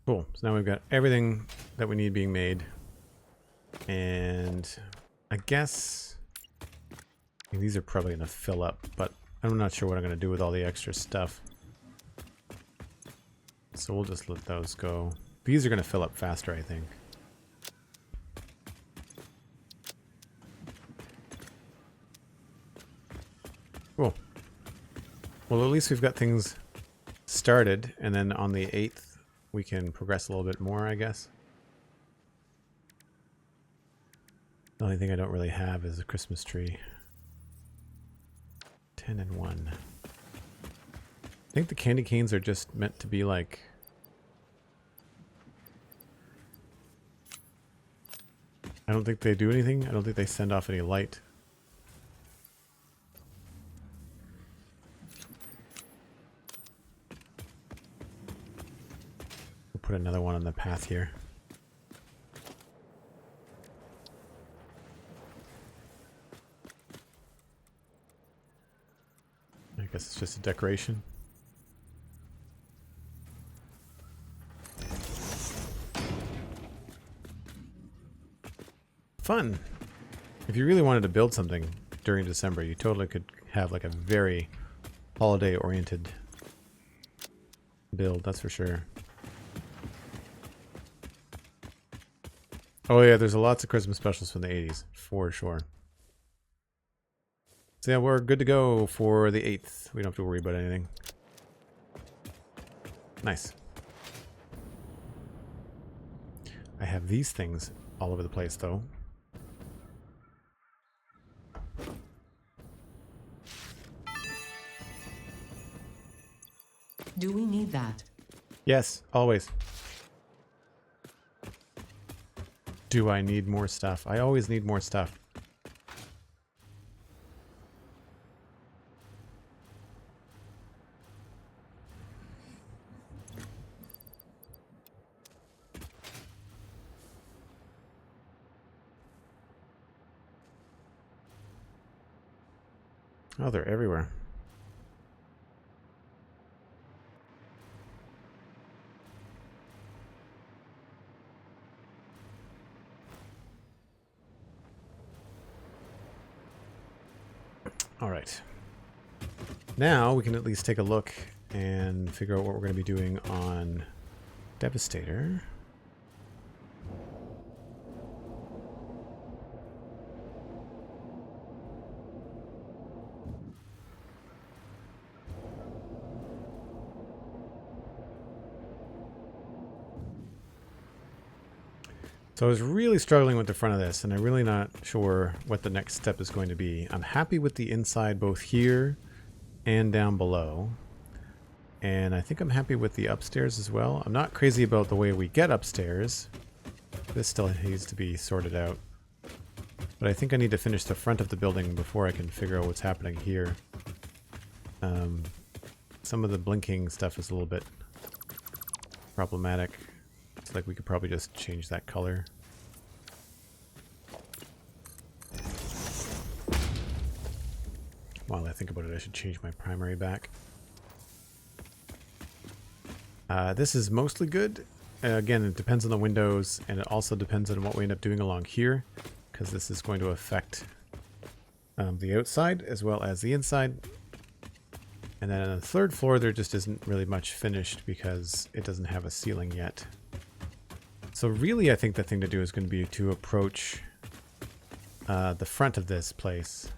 Cool. So now we've got everything that we need being made. And I guess these are probably going to fill up, but I'm not sure what I'm going to do with all the extra stuff. So we'll just let those go. These are going to fill up faster, I think. Cool. Well, at least we've got things started, and then on the 8th, we can progress a little bit more, I guess. The only thing I don't really have is a Christmas tree. 10 and 1. I think the candy canes are just meant to be like... I don't think they do anything. I don't think they send off any light. We'll put another one on the path here. I guess it's just a decoration. Fun. If you really wanted to build something during December, you totally could have like a very holiday-oriented build, that's for sure. Oh yeah, there's lots of Christmas specials from the 80s, for sure. So yeah, we're good to go for the 8th. We don't have to worry about anything. Nice. I have these things all over the place, though. Do we need that? Yes, always. Do I need more stuff? I always need more stuff. Oh, they're everywhere. All right. Now we can at least take a look and figure out what we're going to be doing on Devastator. So I was really struggling with the front of this, and I'm really not sure what the next step is going to be. I'm happy with the inside both here and down below. And I think I'm happy with the upstairs as well. I'm not crazy about the way we get upstairs. This still needs to be sorted out. But I think I need to finish the front of the building before I can figure out what's happening here. Some of the blinking stuff is a little bit problematic. It's like we could probably just change that color. While I think about it, I should change my primary back. This is mostly good. Again, it depends on the windows, and it also depends on what we end up doing along here, because this is going to affect the outside as well as the inside. And then on the third floor, there just isn't really much finished because it doesn't have a ceiling yet. So really, I think the thing to do is going to be to approach the front of this place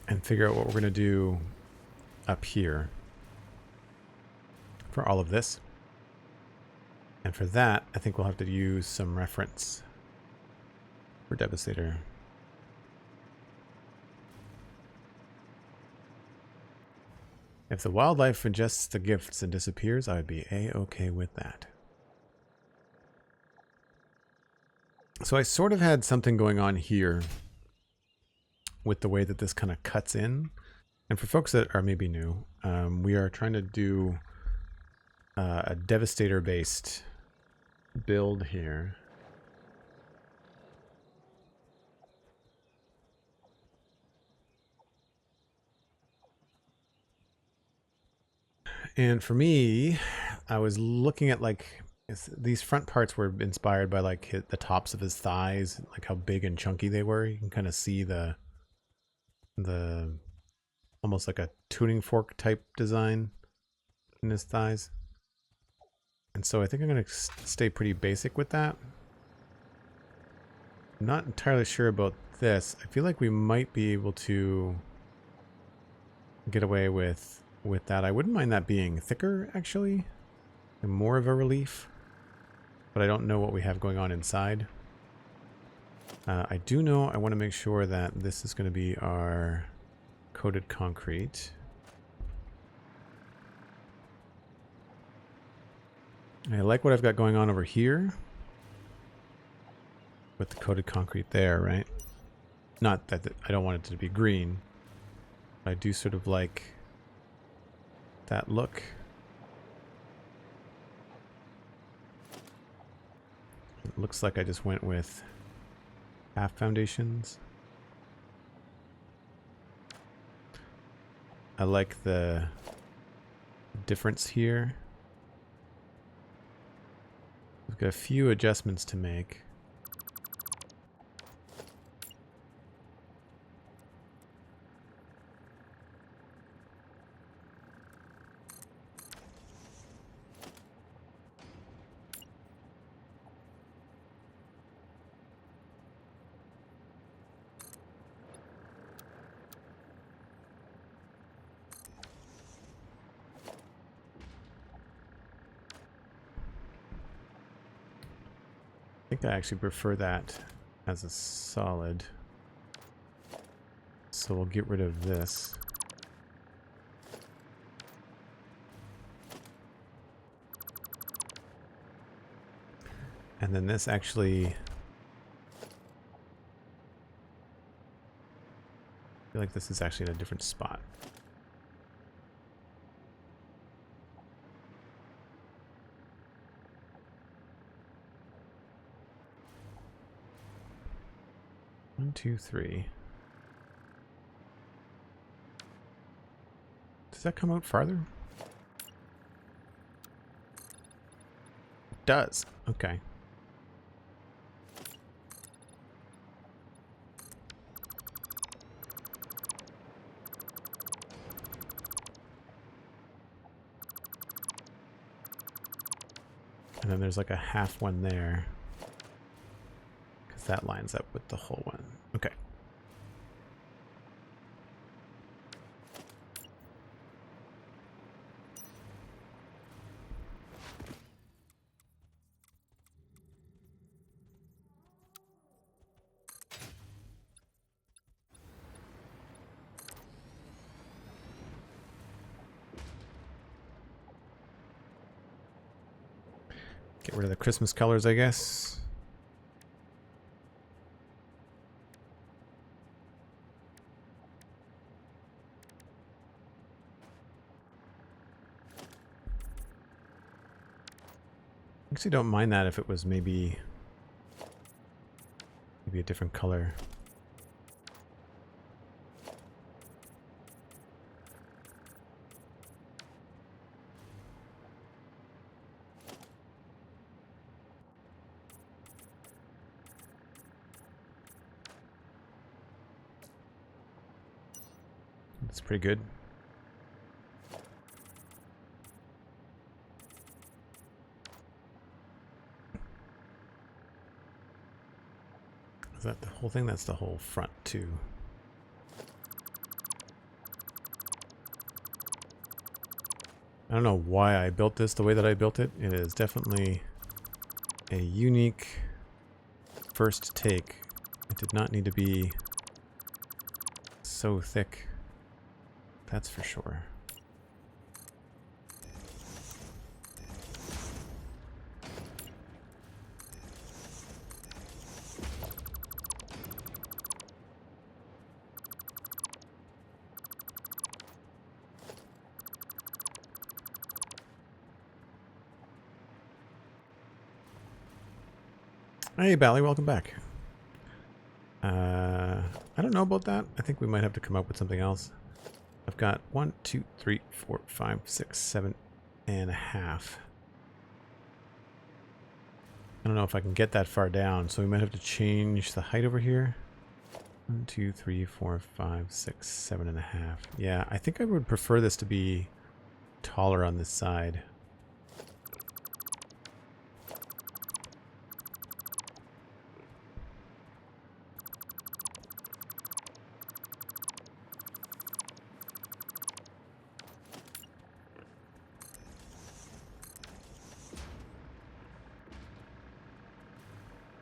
and figure out what we're going to do up here for all of this. And for that, I think we'll have to use some reference for Devastator. If the wildlife ingests the gifts and disappears, I would be A-okay with that. So I sort of had something going on here with the way that this kind of cuts in. And for folks that are maybe new, we are trying to do a Devastator-based build here. And for me, I was looking at like these front parts were inspired by like the tops of his thighs, like how big and chunky they were. You can kind of see the almost like a tuning fork type design in his thighs. And so I think I'm going to stay pretty basic with that. I'm not entirely sure about this. I feel like we might be able to get away with that. I wouldn't mind that being thicker, actually, and more of a relief, but I don't know what we have going on inside. I do know I want to make sure that this is going to be our coated concrete. I like what I've got going on over here with the coated concrete there, right? Not that I don't want it to be green, but I do sort of like that look. It looks like I just went with half foundations. I like the difference here. We've got a few adjustments to make. I think I actually prefer that as a solid. So we'll get rid of this. And then this actually, I feel like this is actually in a different spot. One, two, three. Does that come out farther? It does. Okay. And then there's like a half one there. Because that lines up with the whole one. Okay. Get rid of the Christmas colors, I guess. Actually, don't mind that if it was maybe a different color. That's pretty good. Is that the whole thing? That's the whole front too. I don't know why I built this the way that I built it. It is definitely a unique first take. It did not need to be so thick. That's for sure. Hey, Bally, welcome back. I don't know about that. I think we might have to come up with something else. I've got 1, 2, 3, 4, 5, 6, 7 and a half. I don't know if I can get that far down, so we might have to change the height over here. 1, 2, 3, 4, 5, 6, 7 and a half. Yeah, I think I would prefer this to be taller on this side.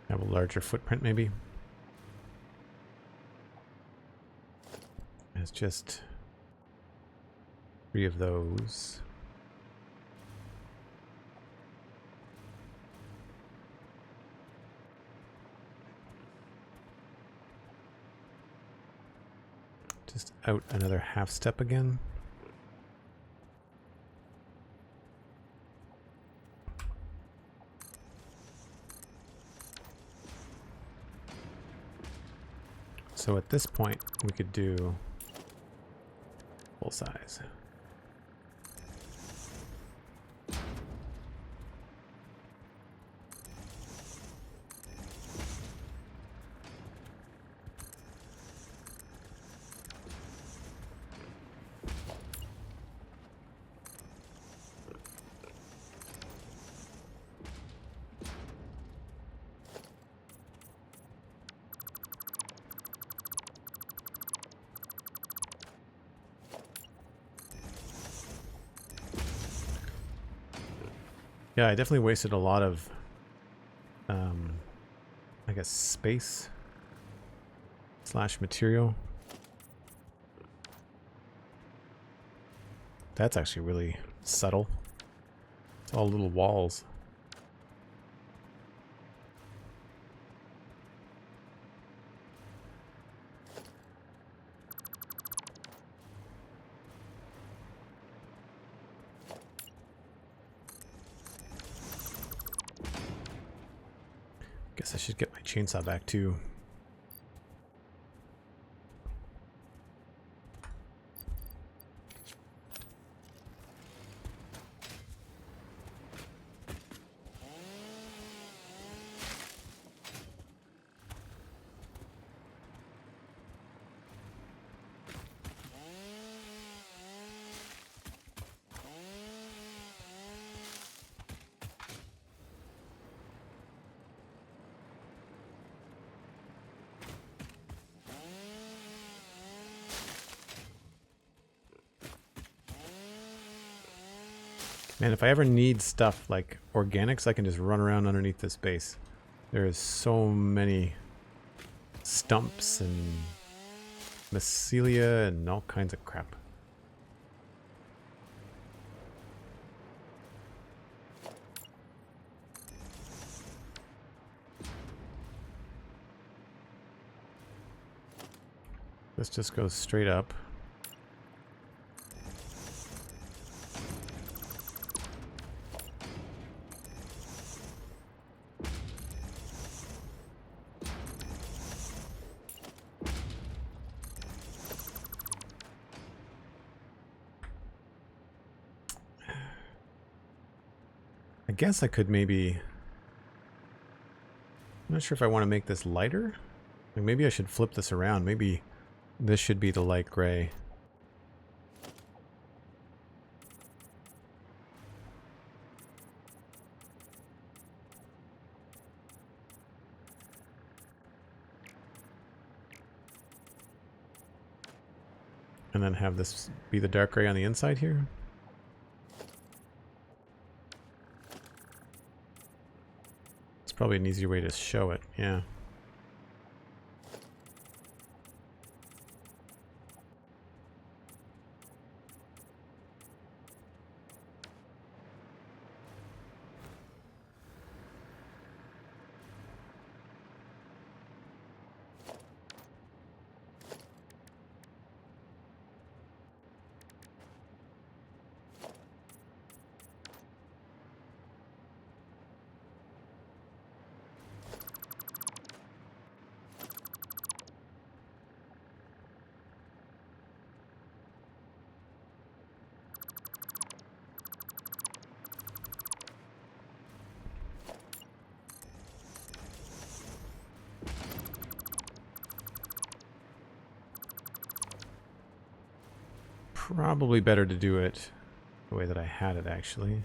Have a larger footprint, maybe. It's just 3 of those. Just out another half step again. So at this point, we could do full size. Yeah, I definitely wasted a lot of, I guess, space / material. That's actually really subtle. It's all little walls. Guess I should get my chainsaw back too. Man, if I ever need stuff like organics, I can just run around underneath this base. There is so many stumps and mycelia and all kinds of crap. This just goes straight up. I guess I could maybe... I'm not sure if I want to make this lighter. Like maybe I should flip this around. Maybe this should be the light gray. And then have this be the dark gray on the inside here. It's probably an easier way to show it, yeah. Probably better to do it the way that I had it, actually.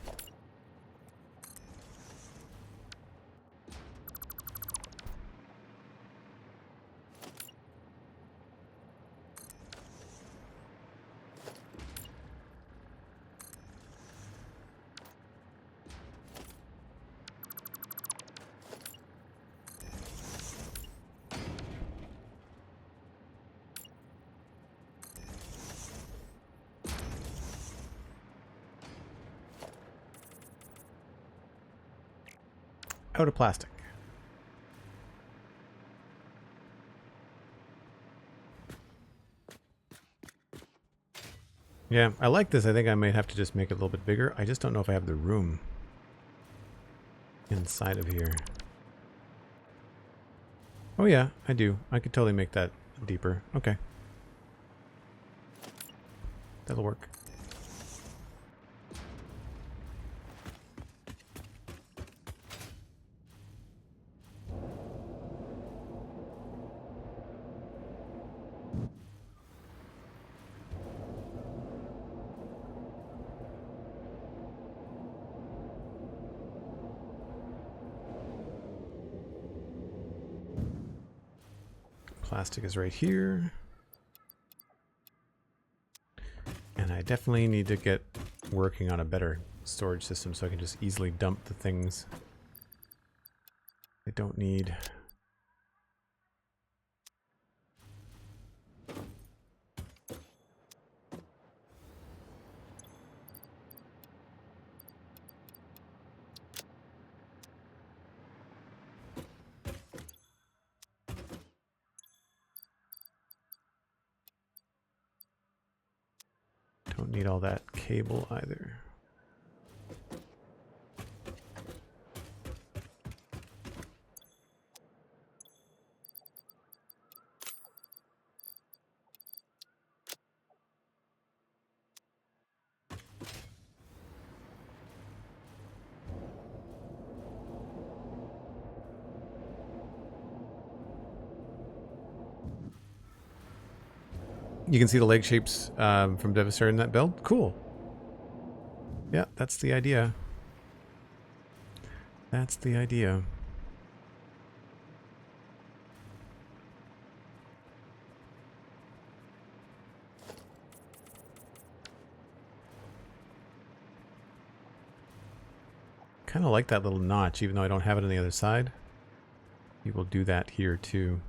Out of plastic. Yeah, I like this. I think I might have to just make it a little bit bigger. I just don't know if I have the room inside of here. Oh yeah, I do. I could totally make that deeper. Okay. That'll work. Plastic is right here. And I definitely need to get working on a better storage system so I can just easily dump the things I don't need. Don't need all that cable either. You can see the leg shapes from Devastator in that build. Cool. Yeah, that's the idea. That's the idea. Kind of like that little notch, even though I don't have it on the other side. We will do that here too.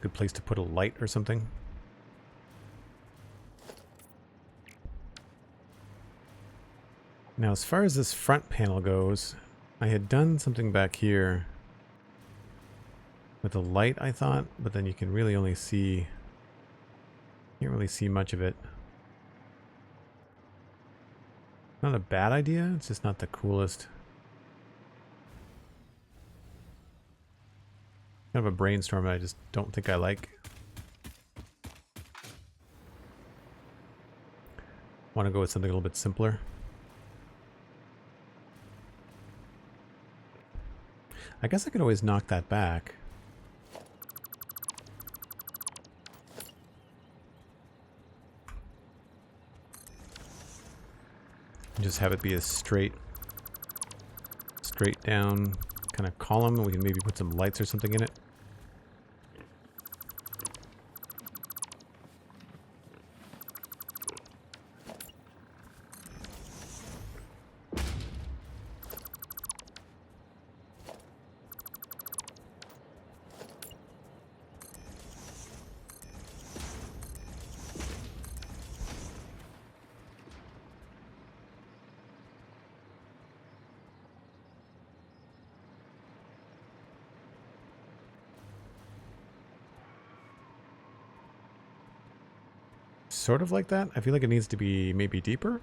Good place to put a light or something. Now, as far as this front panel goes, I had done something back here with a light, I thought, but then you can really only see, can't really see much of it. Not a bad idea, it's just not the coolest. Kind of a brainstorm I just don't think I like. want to go with something a little bit simpler. I guess I could always knock that back. And just have it be a straight down kind of column, and we can maybe put some lights or something in it. Sort of like that. I feel like it needs to be maybe deeper.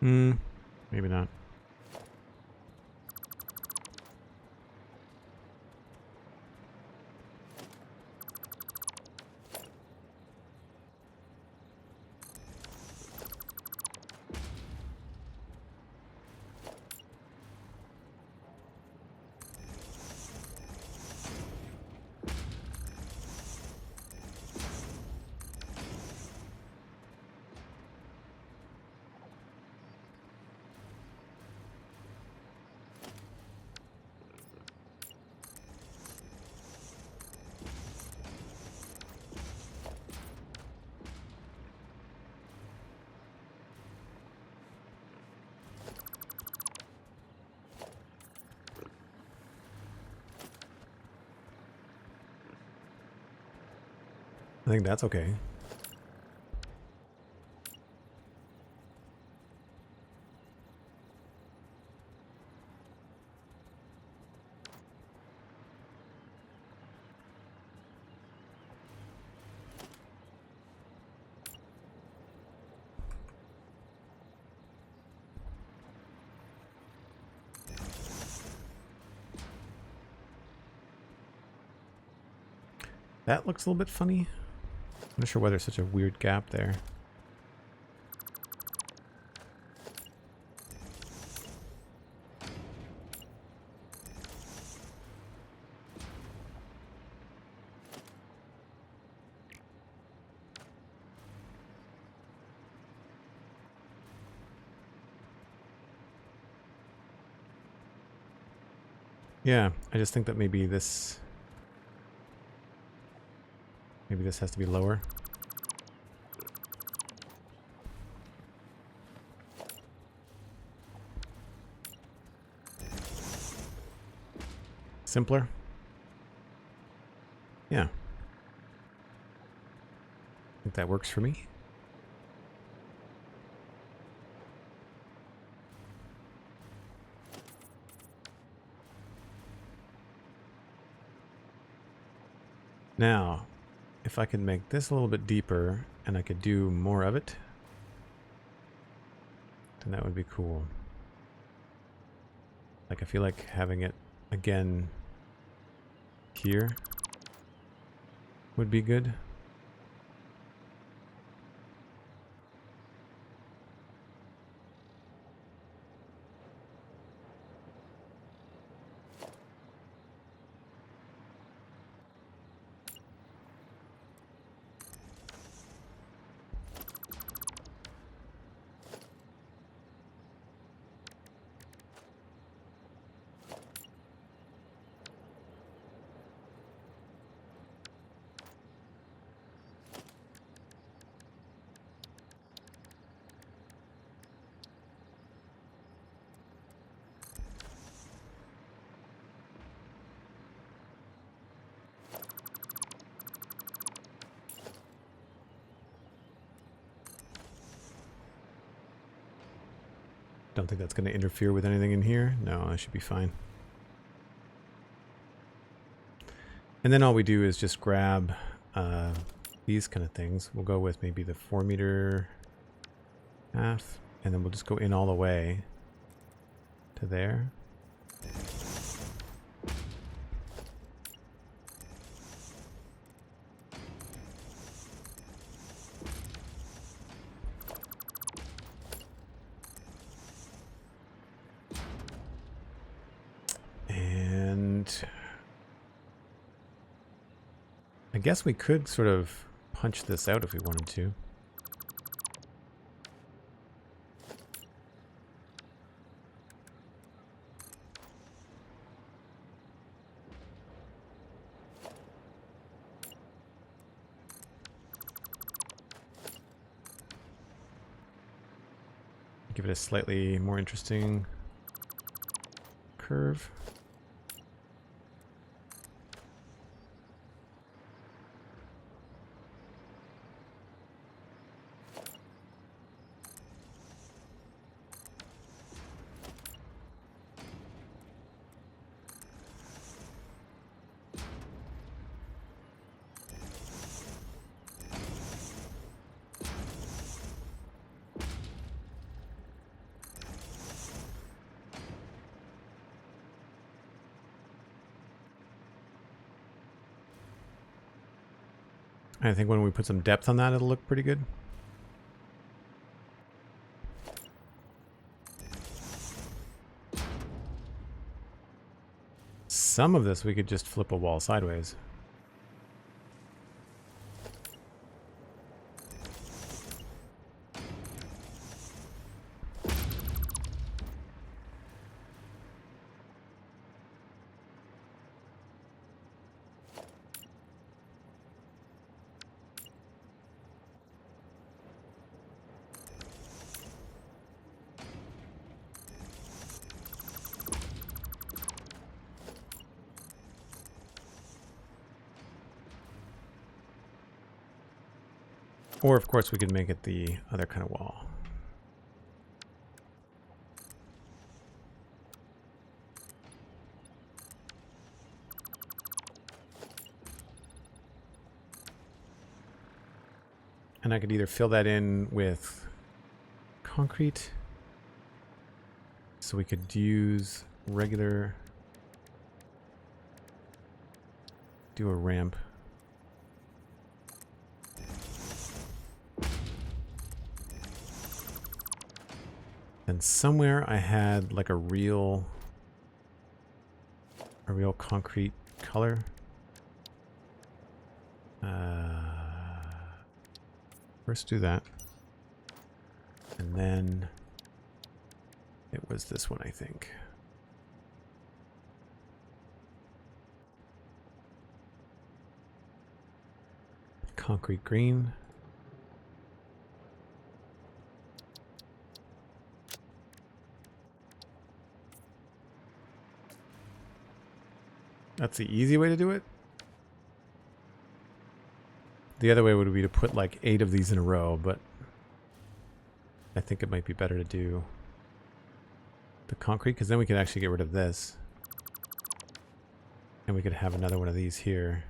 Maybe not. I think that's okay. That looks a little bit funny. I'm not sure why there's such a weird gap there. Yeah, I just think that maybe this has to be lower. Simpler? Yeah. I think that works for me. Now, if I could make this a little bit deeper and I could do more of it, then that would be cool. Like, I feel like having it again here would be good. Don't think that's going to interfere with anything in here. No, I should be fine. And then all we do is just grab these kind of things. We'll go with maybe the 4-meter half, and then we'll just go in all the way to there. And I guess we could sort of punch this out if we wanted to. Give it a slightly more interesting curve. I think when we put some depth on that, it'll look pretty good. Some of this we could just flip a wall sideways. Or, of course, we could make it the other kind of wall. And I could either fill that in with concrete, so we could use regular, do a ramp. And somewhere I had like a real concrete color. First do that. And then it was this one, I think. Concrete green. That's the easy way to do it. The other way would be to put like 8 of these in a row, but I think it might be better to do the concrete, because then we could actually get rid of this. And we could have another one of these here.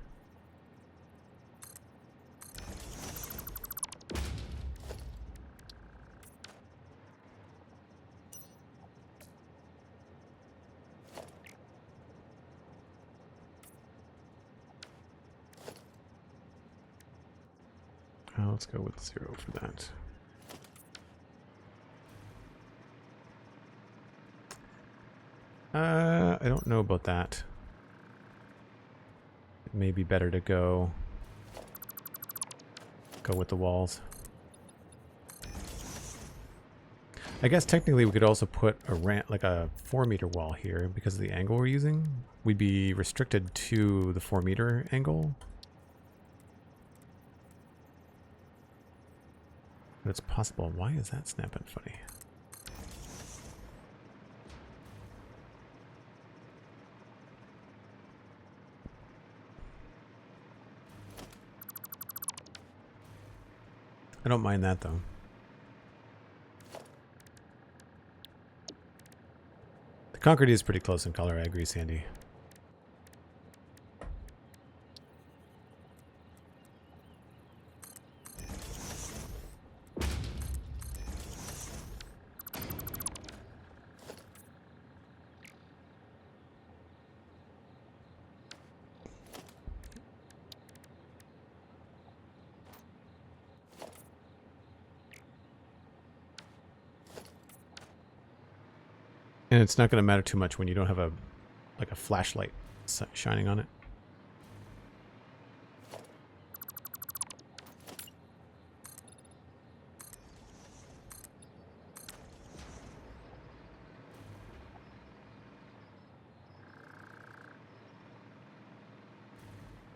Let's go with 0 for that. I don't know about that. It may be better to go with the walls. I guess technically we could also put a ramp, like a 4-meter wall here, because of the angle we're using. We'd be restricted to the 4-meter angle. But it's possible. Why is that snapping funny? I don't mind that though. The concrete is pretty close in color, I agree, Sandy. And it's not going to matter too much when you don't have a flashlight shining on it.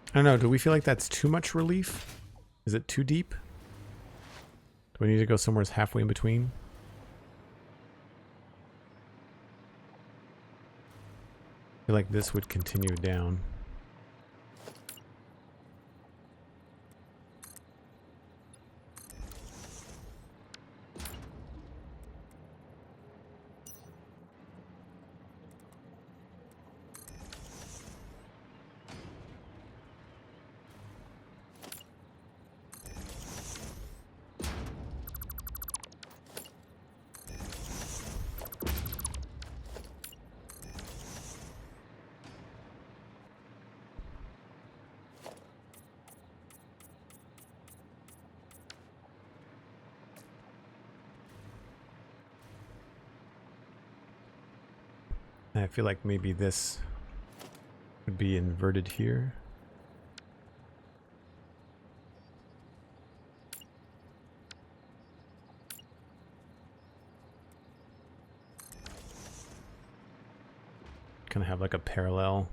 I don't know, do we feel like that's too much relief? Is it too deep? Do we need to go somewhere halfway in between? I feel like this would continue down. I feel like maybe this would be inverted here. Kind of have like a parallel.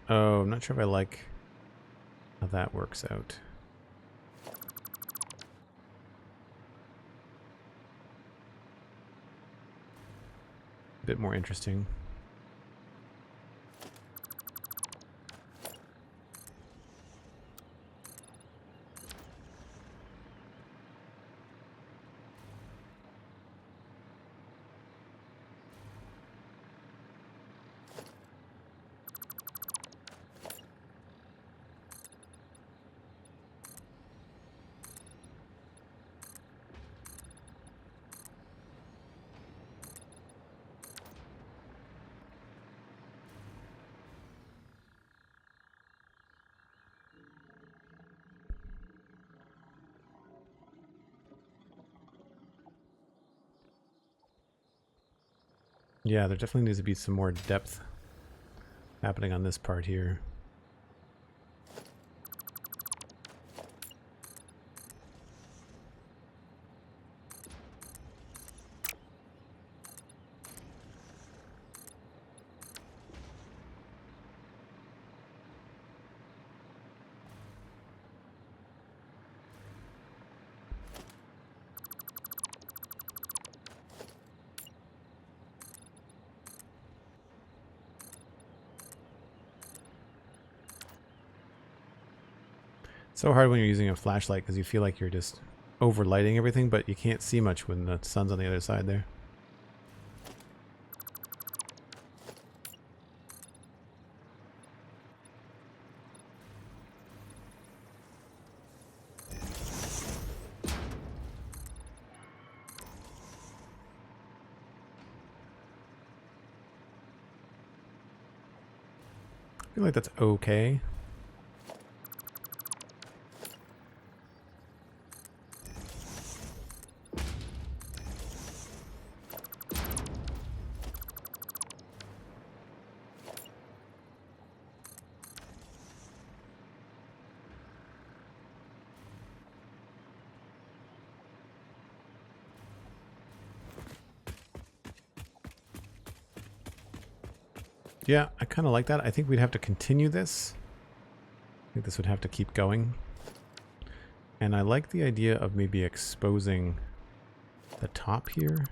Oh, I'm not sure if I like how that works out. A bit more interesting. Yeah, there definitely needs to be some more depth happening on this part here. So hard when you're using a flashlight because you feel like you're just overlighting everything, but you can't see much when the sun's on the other side there. I feel like that's okay. Yeah, I kind of like that. I think we'd have to continue this. I think this would have to keep going. And I like the idea of maybe exposing the top here.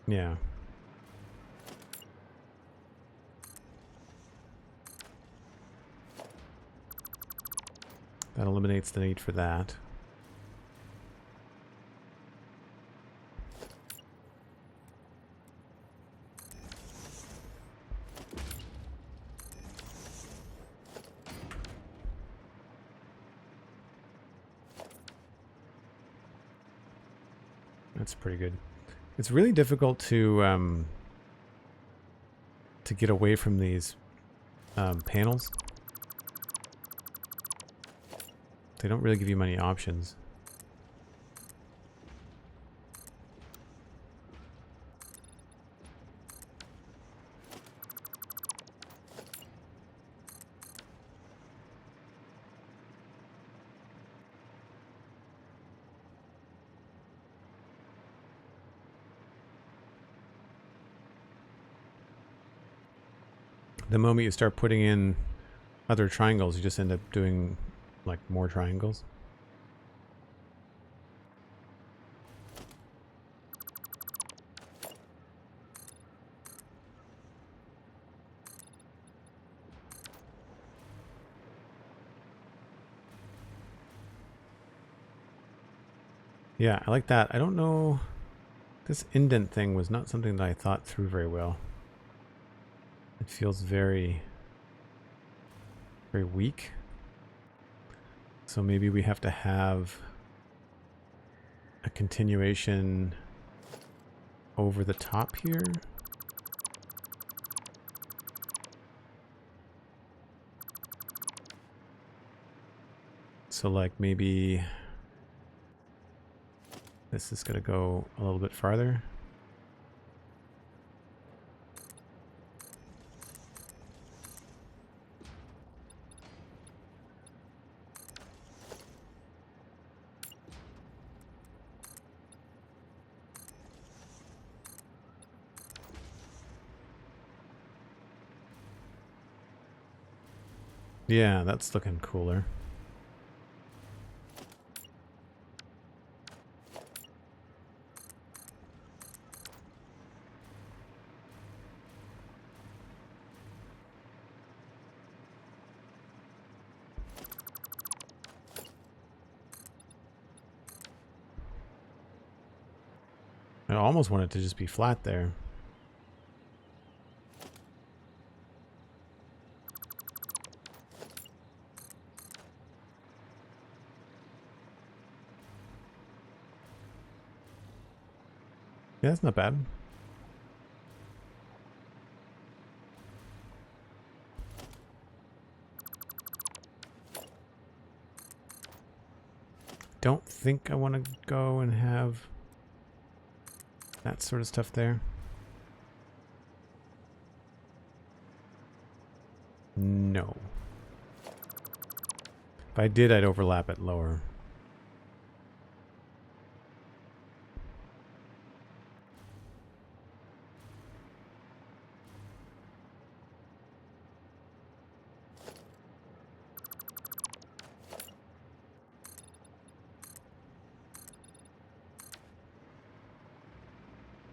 Yeah. That eliminates the need for that. That's pretty good. It's really difficult to get away from these panels. They don't really give you many options. The moment you start putting in other triangles, you just end up doing like more triangles. Yeah, I like that. I don't know. This indent thing was not something that I thought through very well. It feels very, very weak. So maybe we have to have a continuation over the top here. So like maybe this is going to go a little bit farther. Yeah, that's looking cooler. I almost want it to just be flat there. Yeah, that's not bad. Don't think I want to go and have that sort of stuff there. No. If I did, I'd overlap it lower.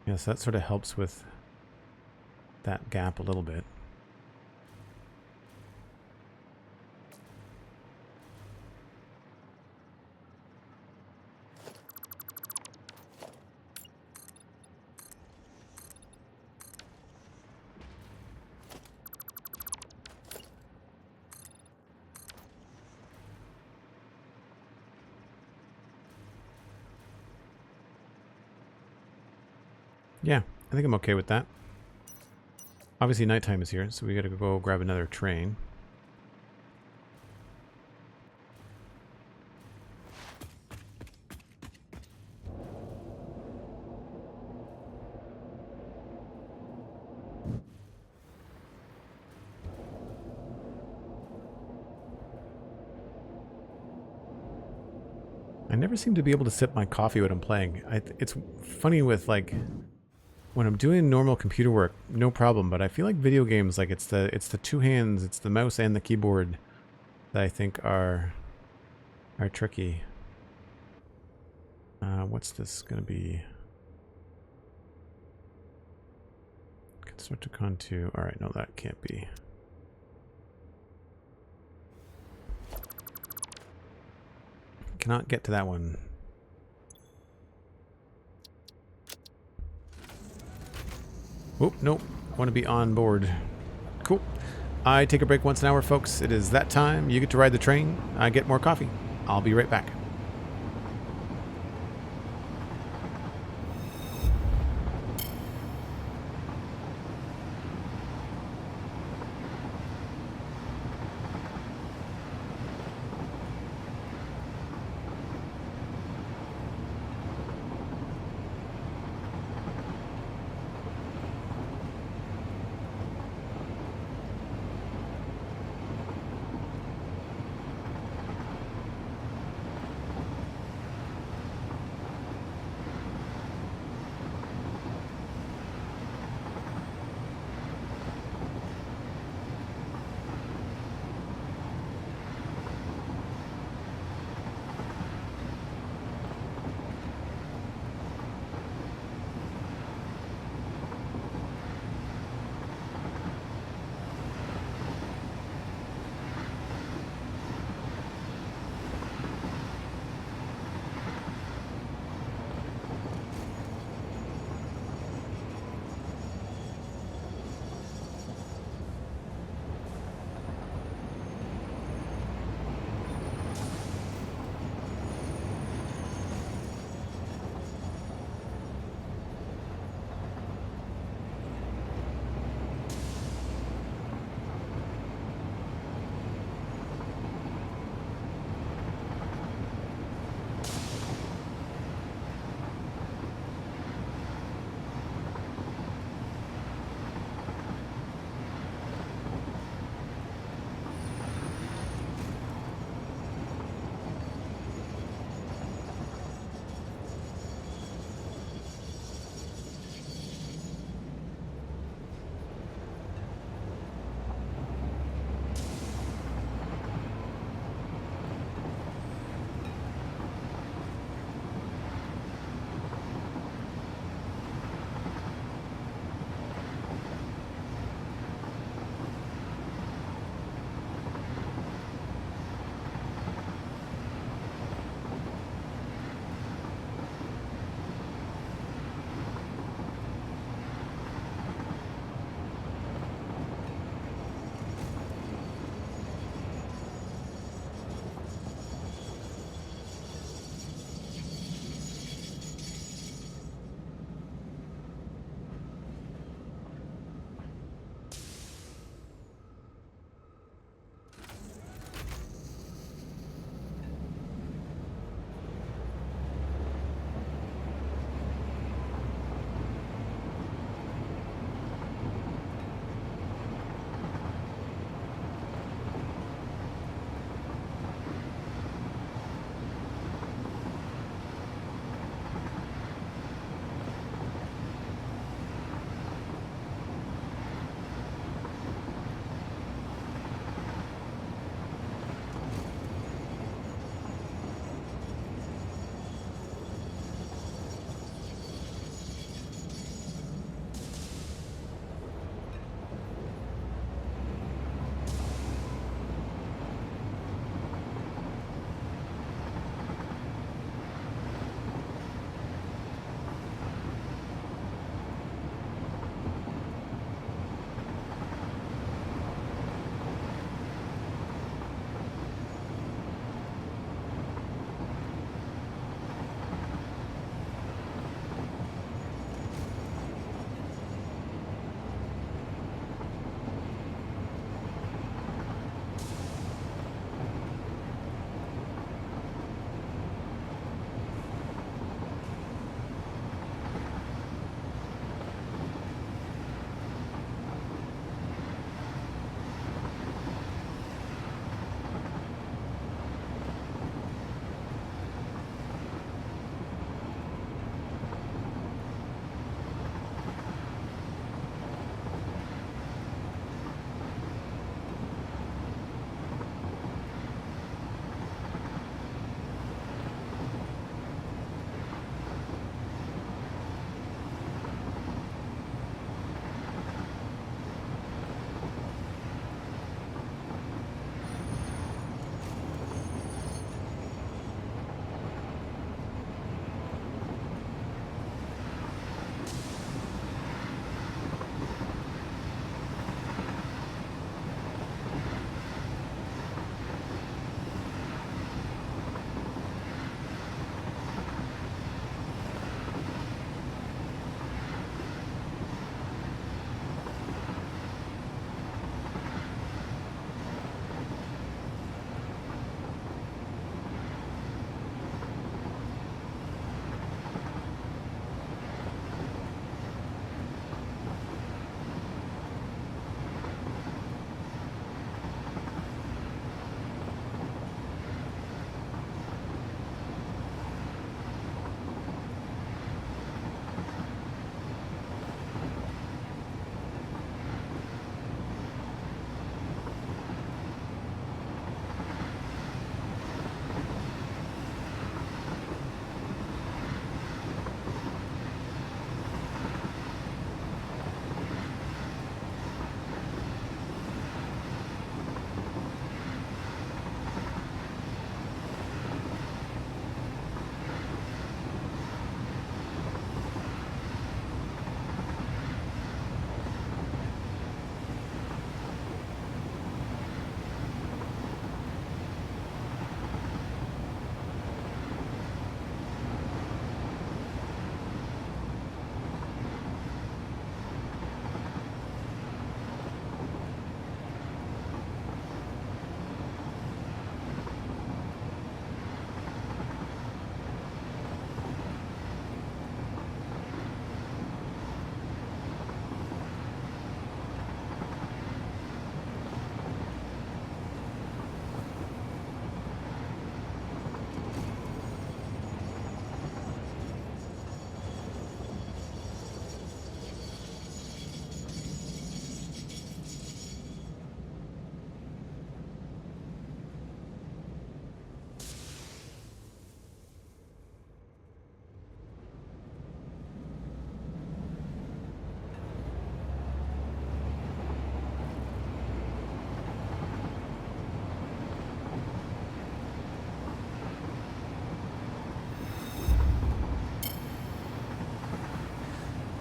Yes, that sort of helps with that gap a little bit. Yeah, I think I'm okay with that. Obviously nighttime is here, so we gotta go grab another train. I never seem to be able to sip my coffee when I'm playing. It's funny with like when I'm doing normal computer work, no problem. But I feel like video games, like it's the two hands, it's the mouse and the keyboard that I think are tricky. What's this gonna be? Constructicon 2. All right, no, that can't be. cannot get to that one. Oh, nope. I want to be on board. Cool. I take a break once an hour, folks. It is that time. You get to ride the train. I get more coffee. I'll be right back.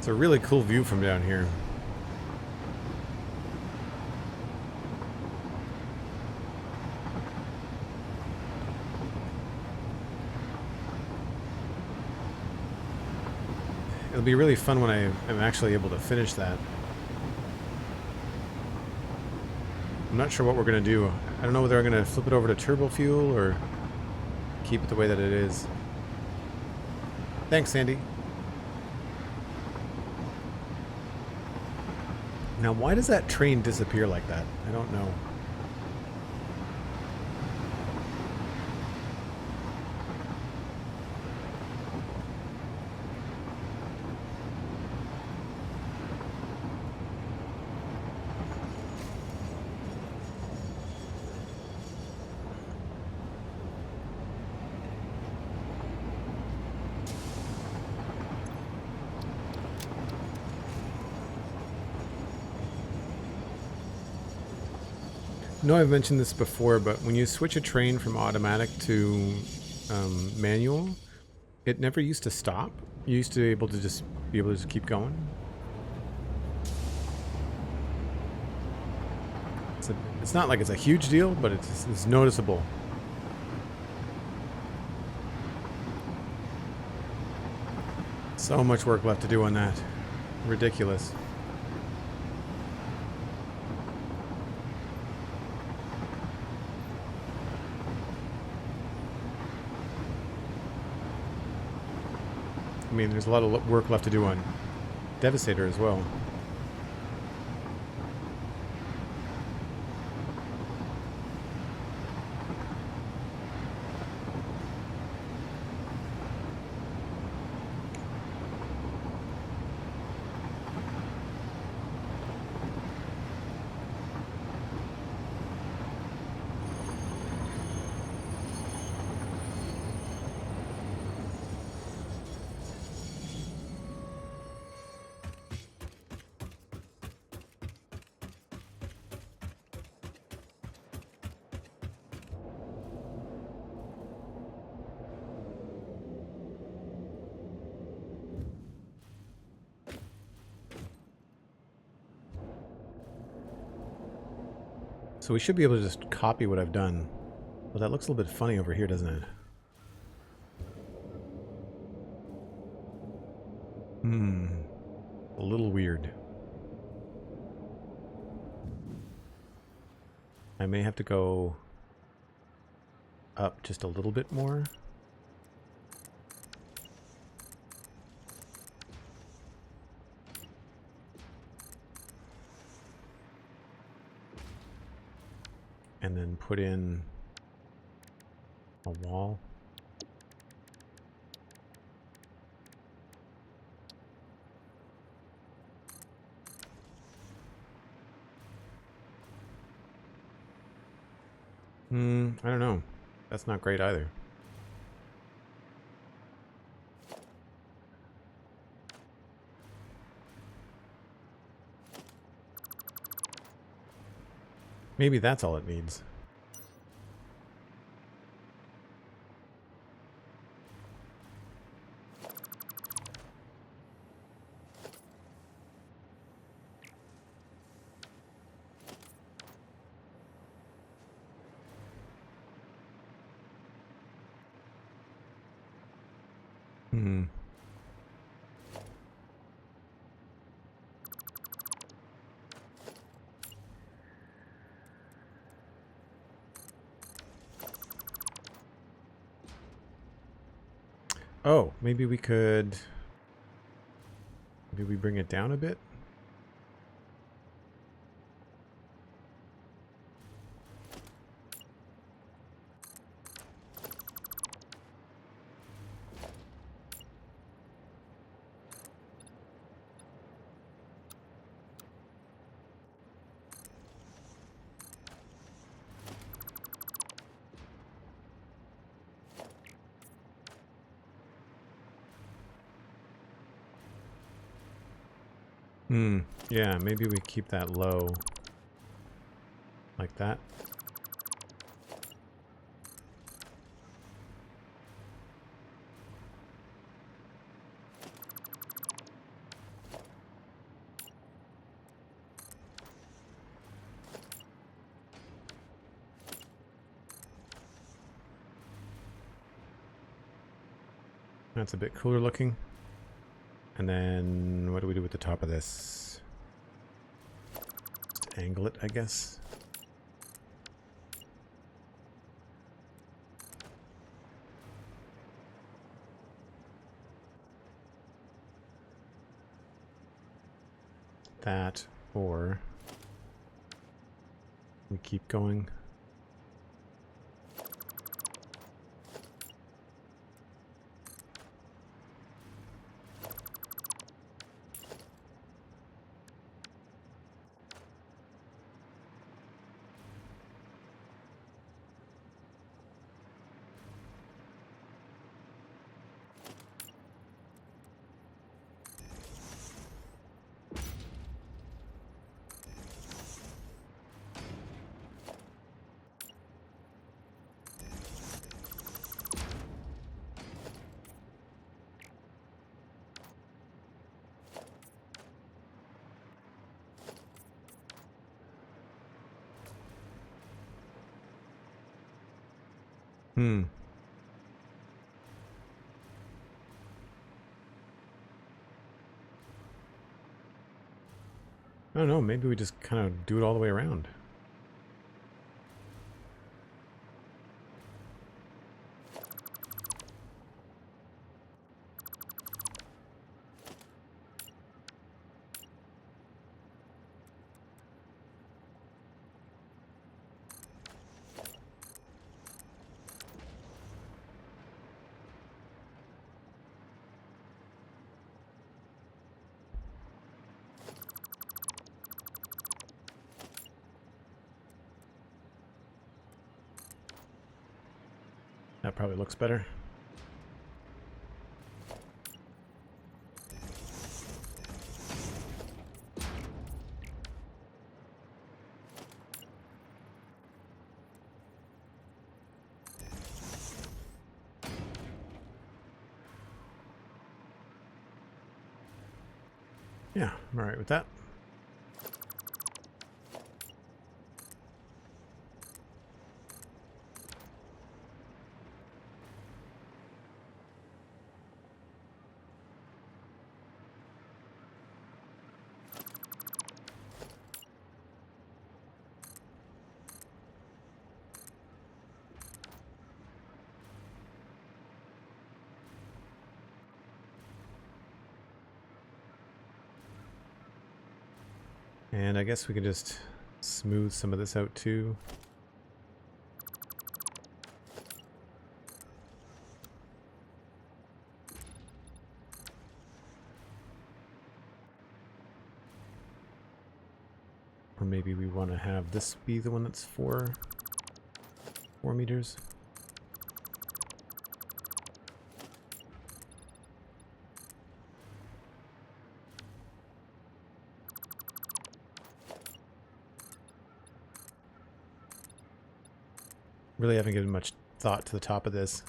It's a really cool view from down here. It'll be really fun when I am actually able to finish that. I'm not sure what we're going to do. I don't know whether I'm going to flip it over to turbo fuel or keep it the way that it is. Thanks, Sandy. Now, why does that train disappear like that? I don't know. I know I've mentioned this before, but when you switch a train from automatic to manual, it never used to stop. You used to be able to just keep going. It's not like it's a huge deal, but it's noticeable. So much work left to do on that. Ridiculous. I mean, there's a lot of work left to do on Devastator as well. So we should be able to just copy what I've done. Well, that looks a little bit funny over here, doesn't it? A little weird. I may have to go up just a little bit more. And then put in a wall. I don't know. That's not great either. Maybe that's all it needs. Oh, maybe we could... Maybe we bring it down a bit? Yeah, maybe we keep that low. Like that. That's a bit cooler looking. And then what do we do with the top of this? Just angle it, I guess. That, or we keep going. I don't know, maybe we just kind of do it all the way around. That probably looks better. Yeah, I'm all right with that. And I guess we can just smooth some of this out too. Or maybe we want to have this be the one that's 4 meters. Really haven't given much thought to the top of this.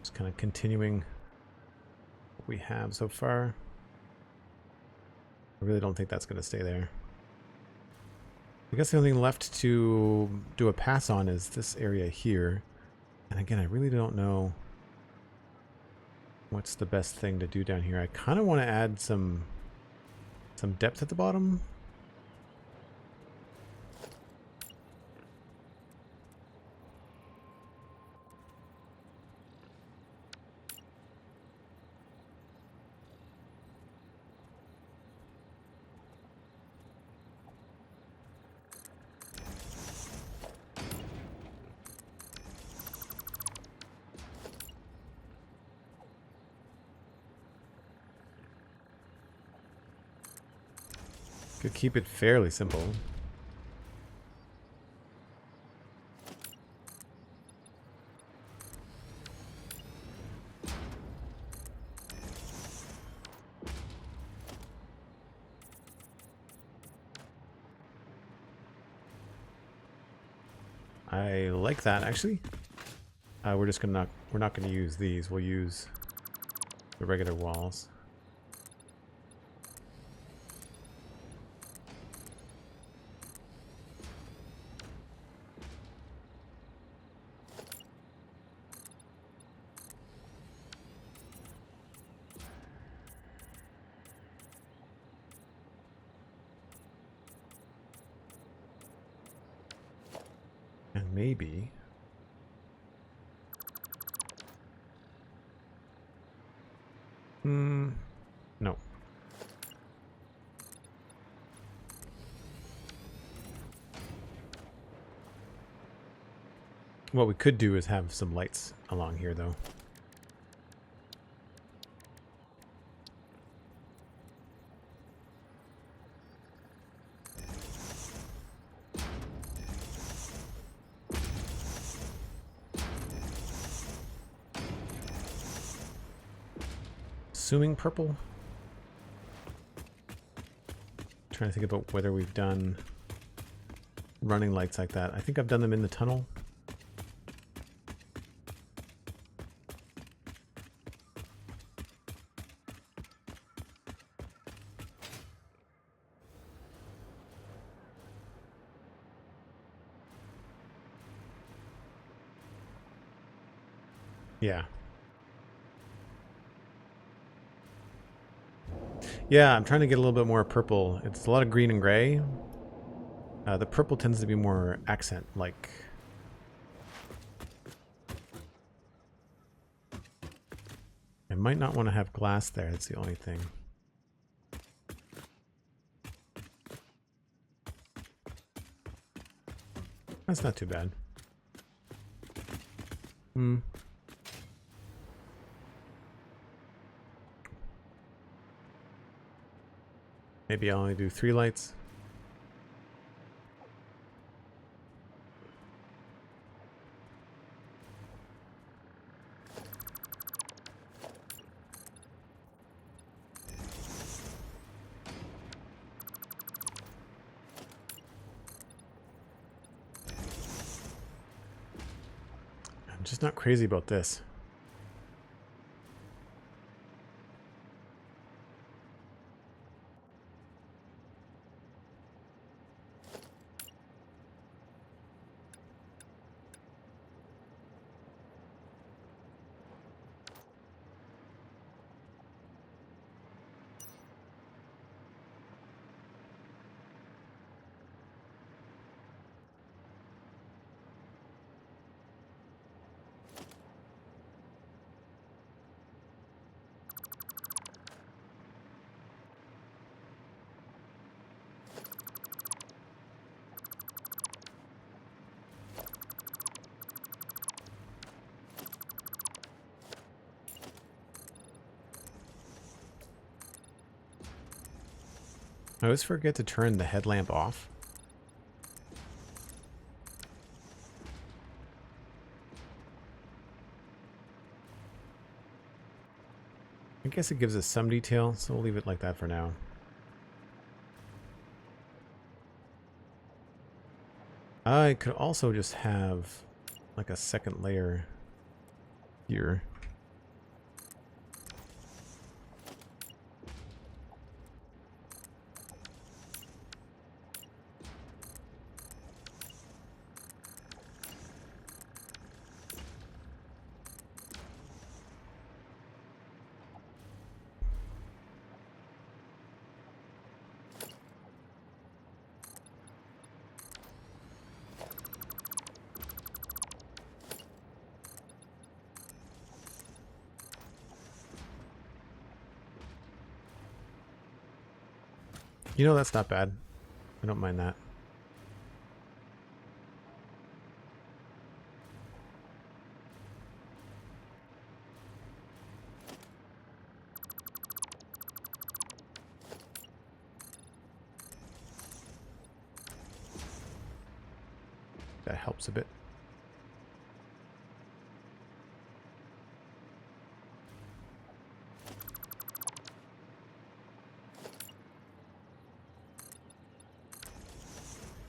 Just kind of continuing what we have so far. I really don't think that's going to stay there. I guess the only thing left to do a pass on is this area here. And again, I really don't know what's the best thing to do down here. I kind of want to add some depth at the bottom. Could keep it fairly simple. I like that actually. We're not gonna use these. We'll use the regular walls. maybe. No. What we could do is have some lights along here, though. Assuming purple. Trying to think about whether we've done running lights like that. I think I've done them in the tunnel. Yeah. Yeah, I'm trying to get a little bit more purple. It's a lot of green and gray. The purple tends to be more accent-like. I might not want to have glass there, that's the only thing. That's not too bad. Maybe I'll only do 3 lights. I'm just not crazy about this. I always forget to turn the headlamp off. I guess it gives us some detail, so we'll leave it like that for now. I could also just have like a second layer here. You know, that's not bad. I don't mind that. That helps a bit.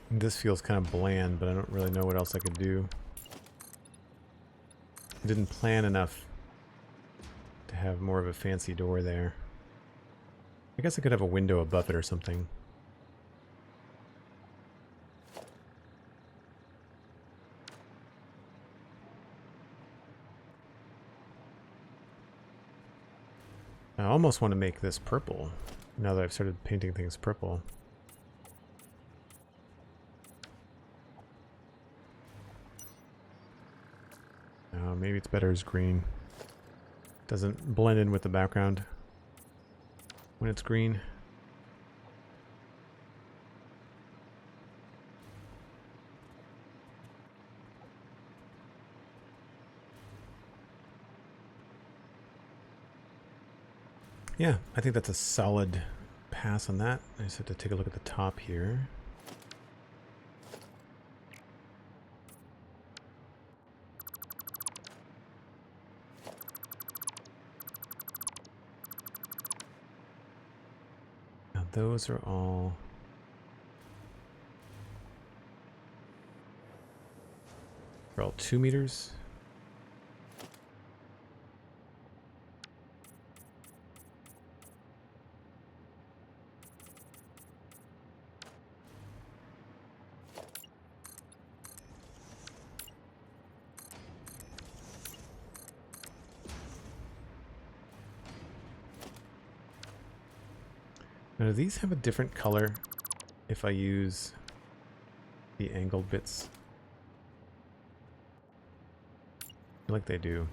This feels kind of bland, but I don't really know what else I could do. I didn't plan enough to have more of a fancy door there. I guess I could have a window above it or something. I almost want to make this purple, now that I've started painting things purple. maybe it's better as green. Doesn't blend in with the background when it's green. Yeah, I think that's a solid pass on that. I just have to take a look at the top here. Now those are all... They're all 2 meters. Now, do these have a different color if I use the angled bits? I feel like they do.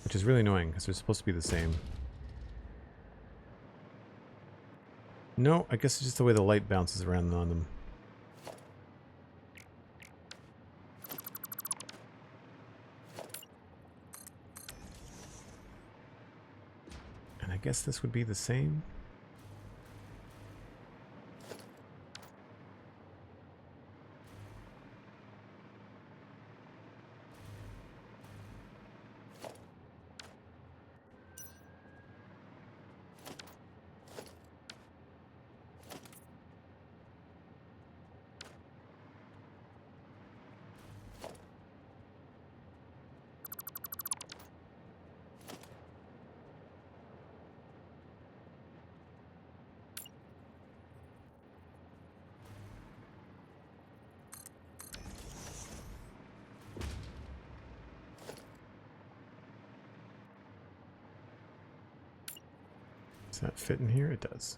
Which is really annoying because they're supposed to be the same. No, I guess it's just the way the light bounces around on them. And I guess this would be the same. Does that fit in here? It does.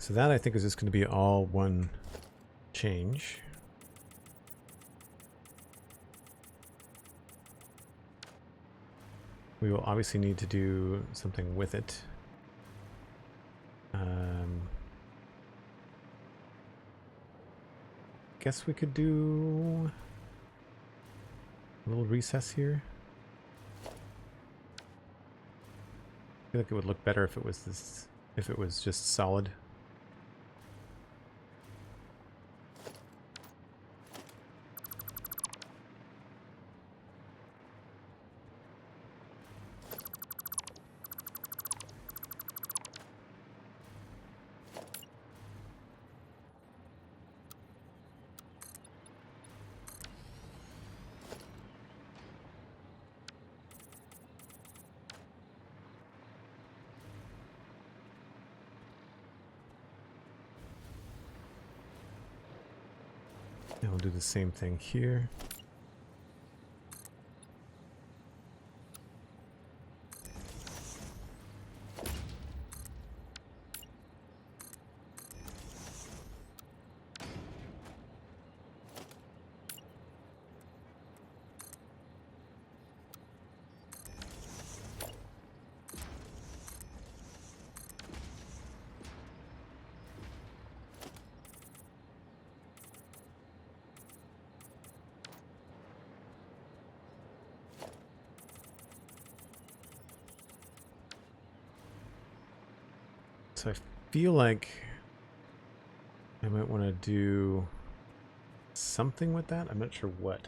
So that I think is just going to be all one change. We will obviously need to do something with it. Guess we could do a little recess here. I feel like it would look better if it was this, if it was just solid. And we'll do the same thing here. So I feel like I might want to do something with that. I'm not sure what.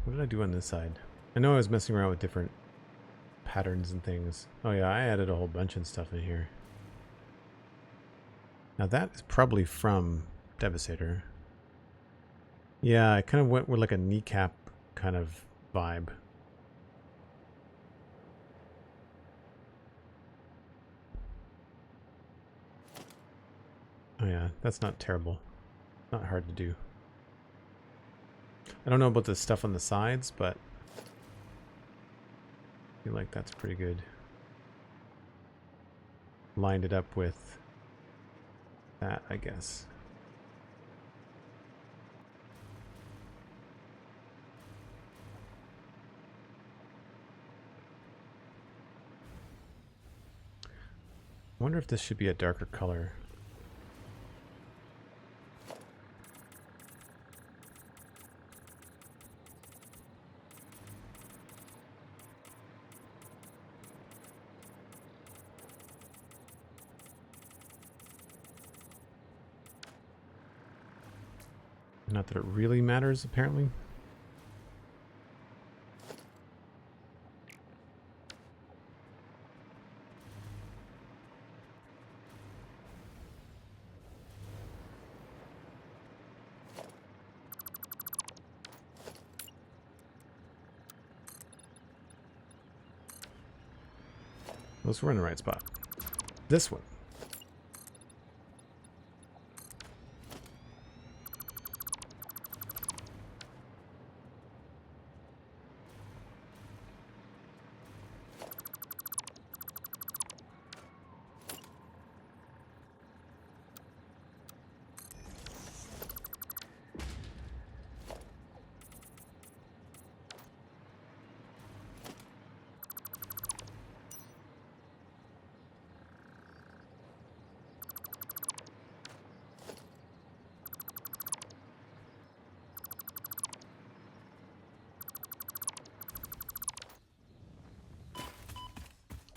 What did I do on this side? I know I was messing around with different patterns and things. Oh yeah, I added a whole bunch of stuff in here. Now that is probably from Devastator. Yeah, I kind of went with like a kneecap kind of vibe. Oh yeah, that's not terrible. Not hard to do. I don't know about the stuff on the sides, but I feel like that's pretty good. Lined it up with that, I guess. I wonder if this should be a darker color. Not that it really matters, apparently. Those were in the right spot. This one.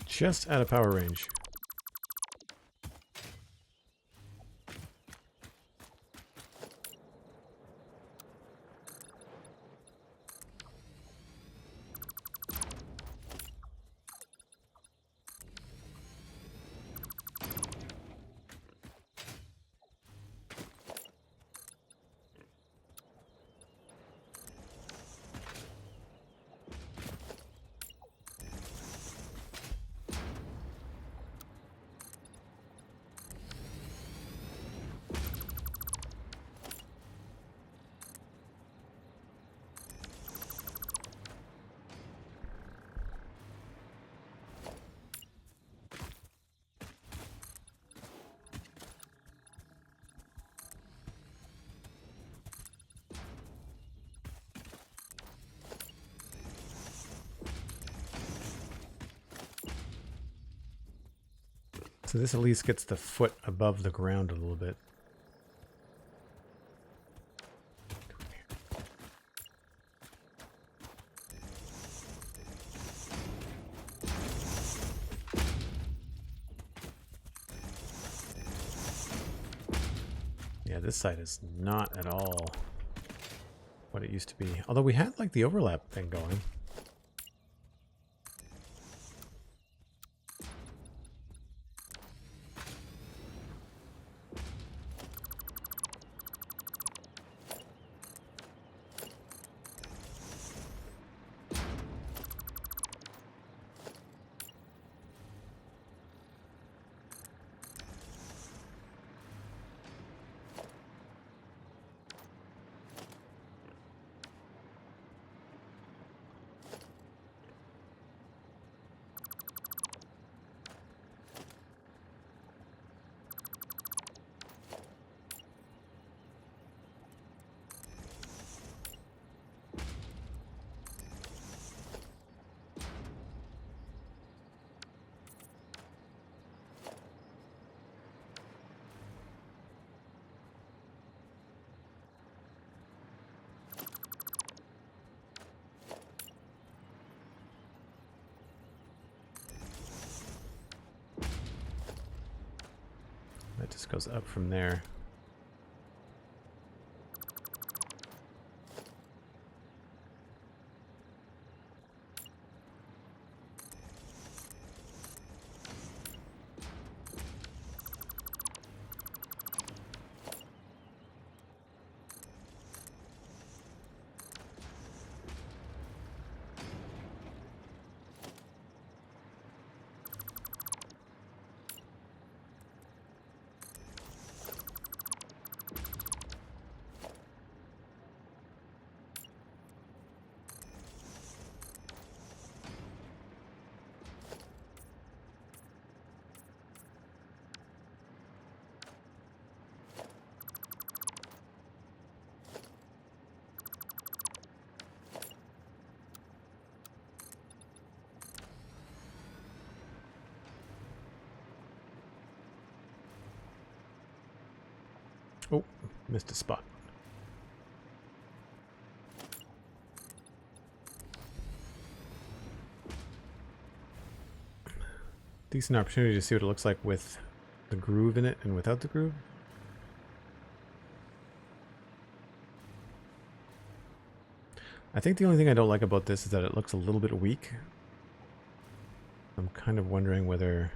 Just out of power range. So this at least gets the foot above the ground a little bit. Yeah, this side is not at all what it used to be. Although we had like the overlap thing going. That just goes up from there. Oh, missed a spot. Decent opportunity to see what it looks like with the groove in it and without the groove. I think the only thing I don't like about this is that it looks a little bit weak. I'm kind of wondering whether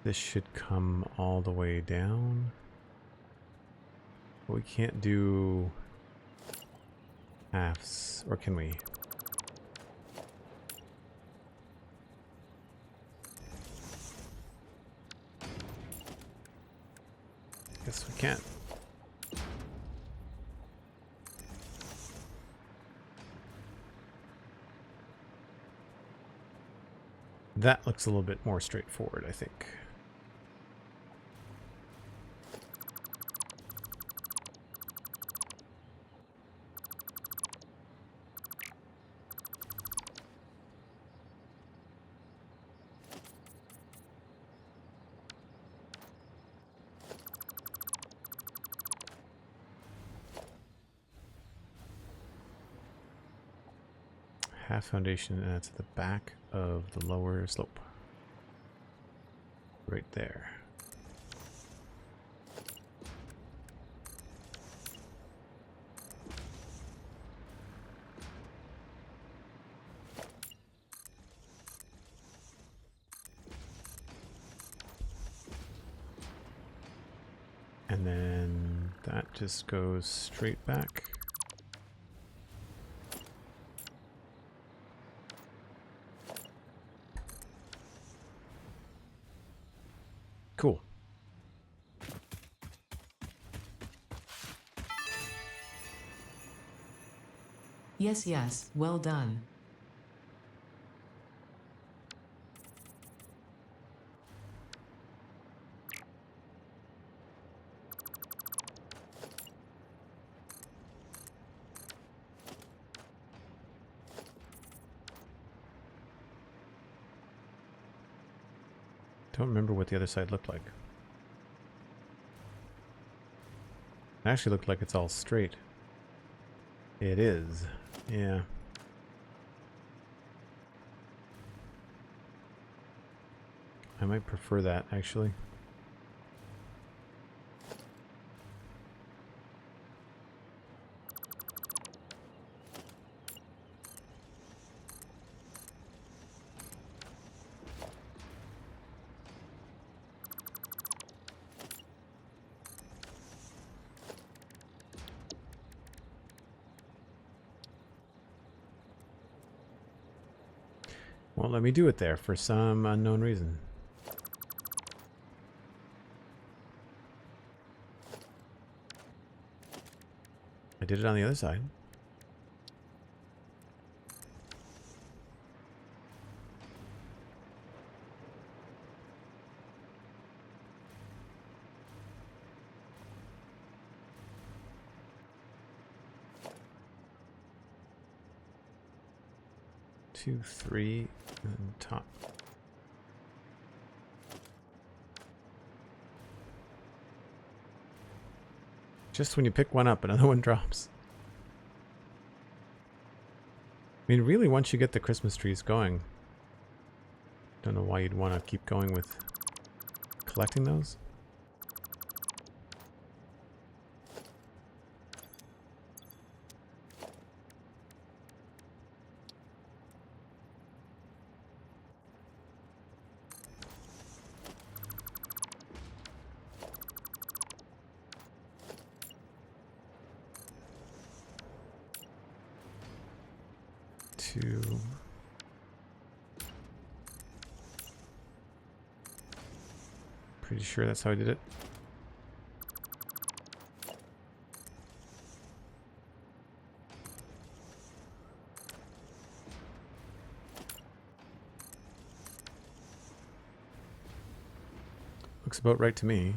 this should come all the way down. But we can't do halves, or can we? Guess we can't. That looks a little bit more straightforward, I think. Half foundation, and that's at the back of the lower slope. Right there. And then that just goes straight back. Cool. Yes, yes, well done. Don't remember what the other side looked like. It actually looked like it's all straight. It is. Yeah. I might prefer that, actually. Won't let me do it there for some unknown reason. I did it on the other side. Two, three, and top. Just when you pick one up, another one drops. I mean, really, once you get the Christmas trees going, don't know why you'd want to keep going with collecting those. Two. Pretty sure that's how I did it. Looks about right to me.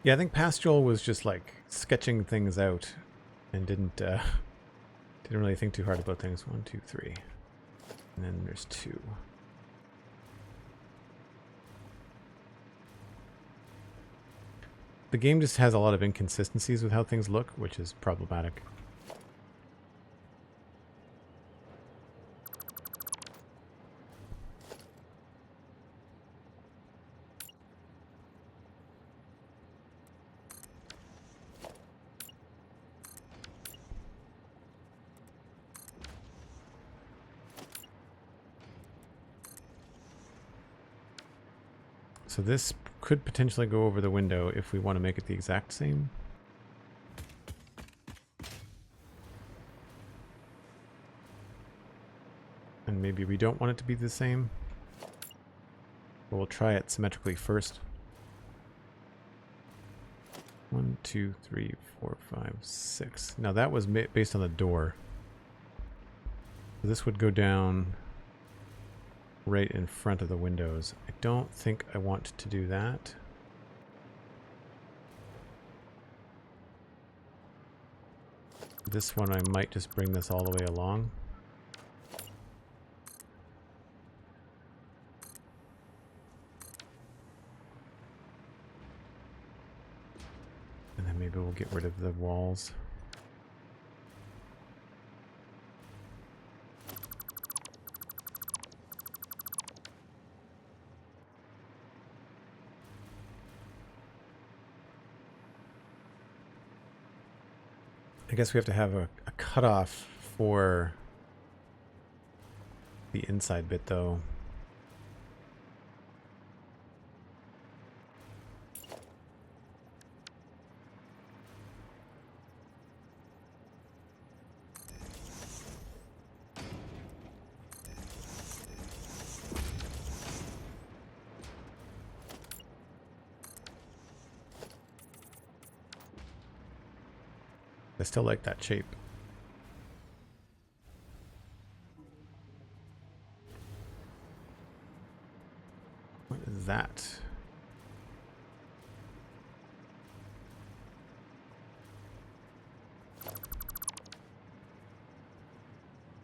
Yeah, I think past Joel was just like sketching things out and didn't really think too hard about things. 1, 2, 3. And then there's 2. The game just has a lot of inconsistencies with how things look, which is problematic. So this could potentially go over the window if we want to make it the exact same. And maybe we don't want it to be the same. But we'll try it symmetrically first. 1, 2, 3, 4, 5, 6. Now that was based on the door. So this would go down right in front of the windows. I don't think I want to do that. This one I might just bring this all the way along. And then maybe we'll get rid of the walls. I guess we have to have a cutoff for the inside bit, though. I still like that shape. What is that?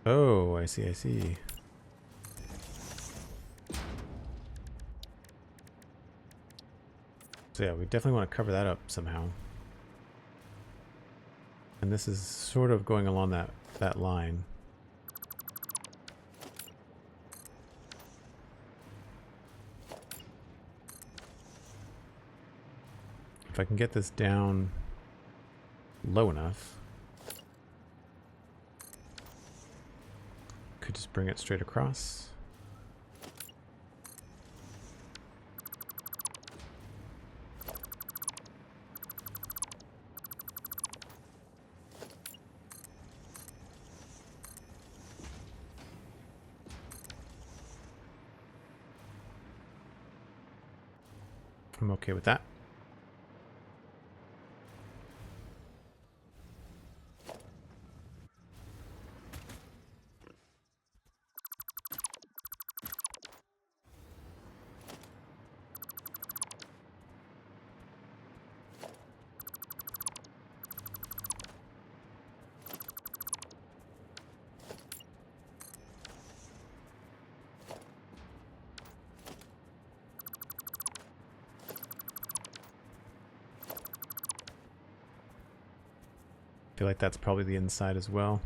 Oh, I see, I see. So yeah, we definitely want to cover that up somehow. And this is sort of going along that line. If I can get this down low enough, could just bring it straight across. I'm okay with that. I feel like that's probably the inside as well.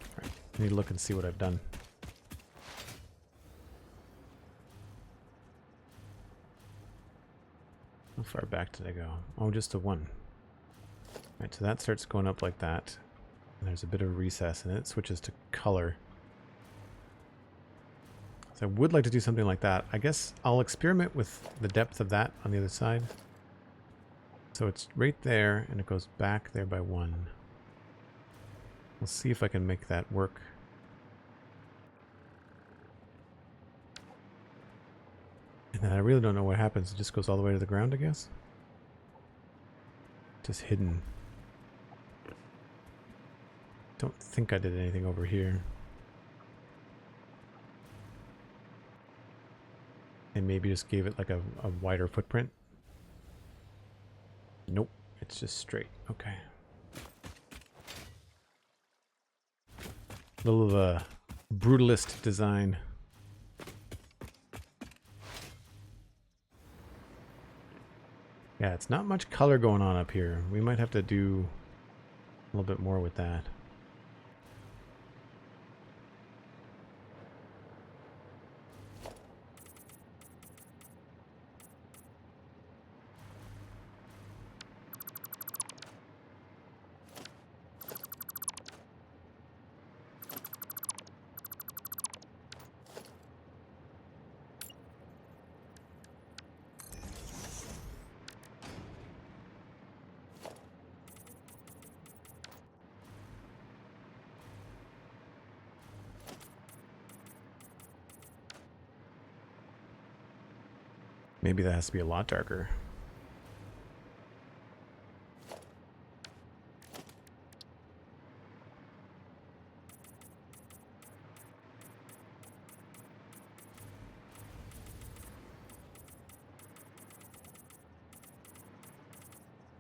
All right, I need to look and see what I've done. How far back did I go? Oh, just a 1. All right, so that starts going up like that. And there's a bit of a recess and it switches to color. So I would like to do something like that. I guess I'll experiment with the depth of that on the other side. So it's right there and it goes back there by 1. We'll see if I can make that work. And then I really don't know what happens. It just goes all the way to the ground, I guess. Just hidden. Don't think I did anything over here. And maybe just gave it like a wider footprint. Nope, it's just straight. Okay. Little of a brutalist design. Yeah, it's not much color going on up here. We might have to do a little bit more with that. Maybe that has to be a lot darker.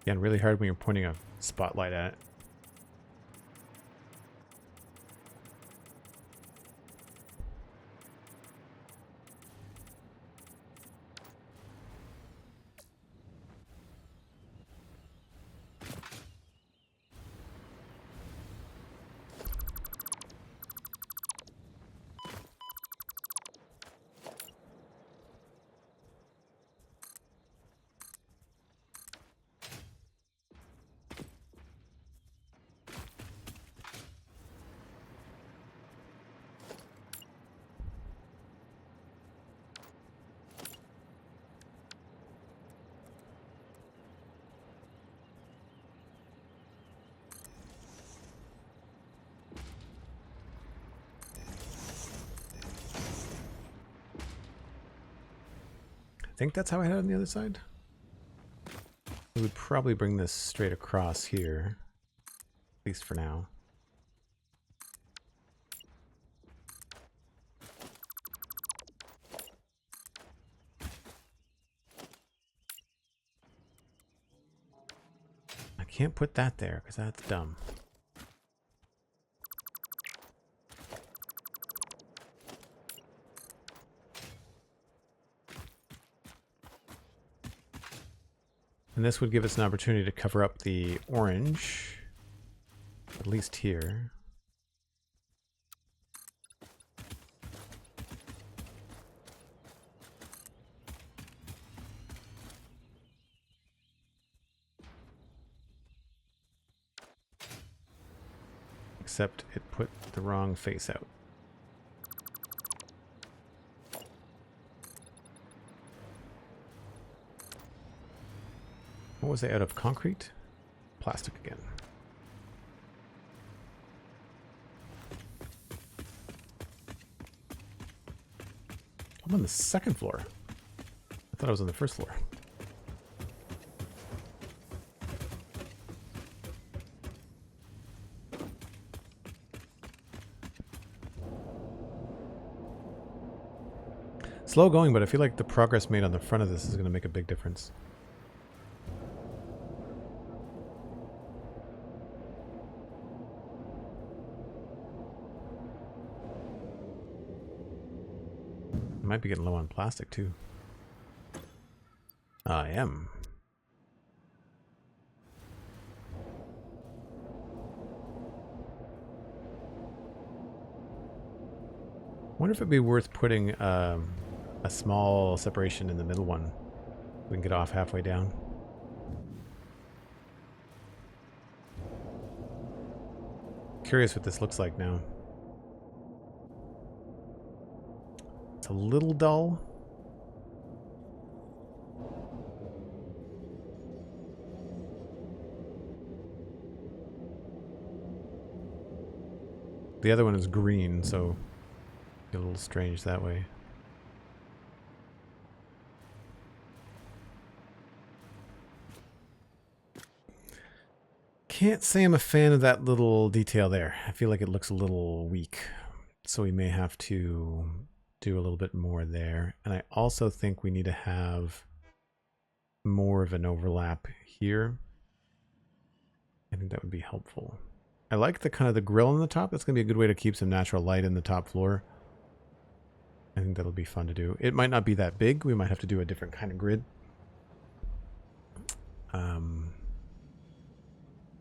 Again, really hard when you're pointing a spotlight at it. I think that's how I had it on the other side. We would probably bring this straight across here, at least for now. I can't put that there because that's dumb. And this would give us an opportunity to cover up the orange, at least here. Except it put the wrong face out. What was it out of? Concrete? Plastic again. I'm on the second floor. I thought I was on the first floor. Slow going, but I feel like the progress made on the front of this is going to make a big difference. Might be getting low on plastic too. I am. Wonder if it'd be worth putting a small separation in the middle one. We can get off halfway down. Curious what this looks like now. It's a little dull. The other one is green, so a little strange that way. can't say I'm a fan of that little detail there. I feel like it looks a little weak. So we may have to do a little bit more there. And I also think we need to have more of an overlap here. I think that would be helpful. I like the kind of the grill on the top. That's going to be a good way to keep some natural light in the top floor. I think that'll be fun to do. It might not be that big. We might have to do a different kind of grid.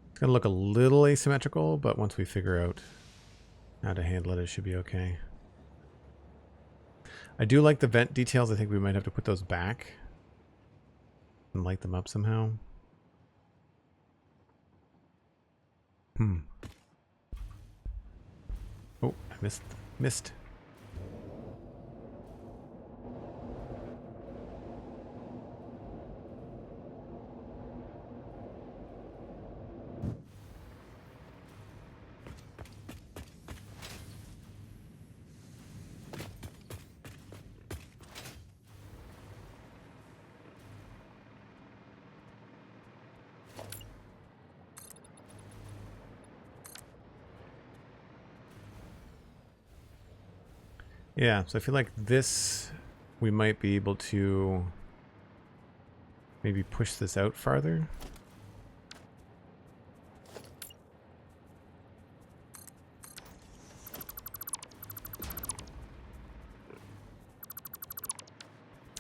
It's going to look a little asymmetrical, but once we figure out how to handle it, it should be okay. I do like the vent details. I think we might have to put those back and light them up somehow. Oh, I missed. Yeah, so I feel like this, we might be able to maybe push this out farther.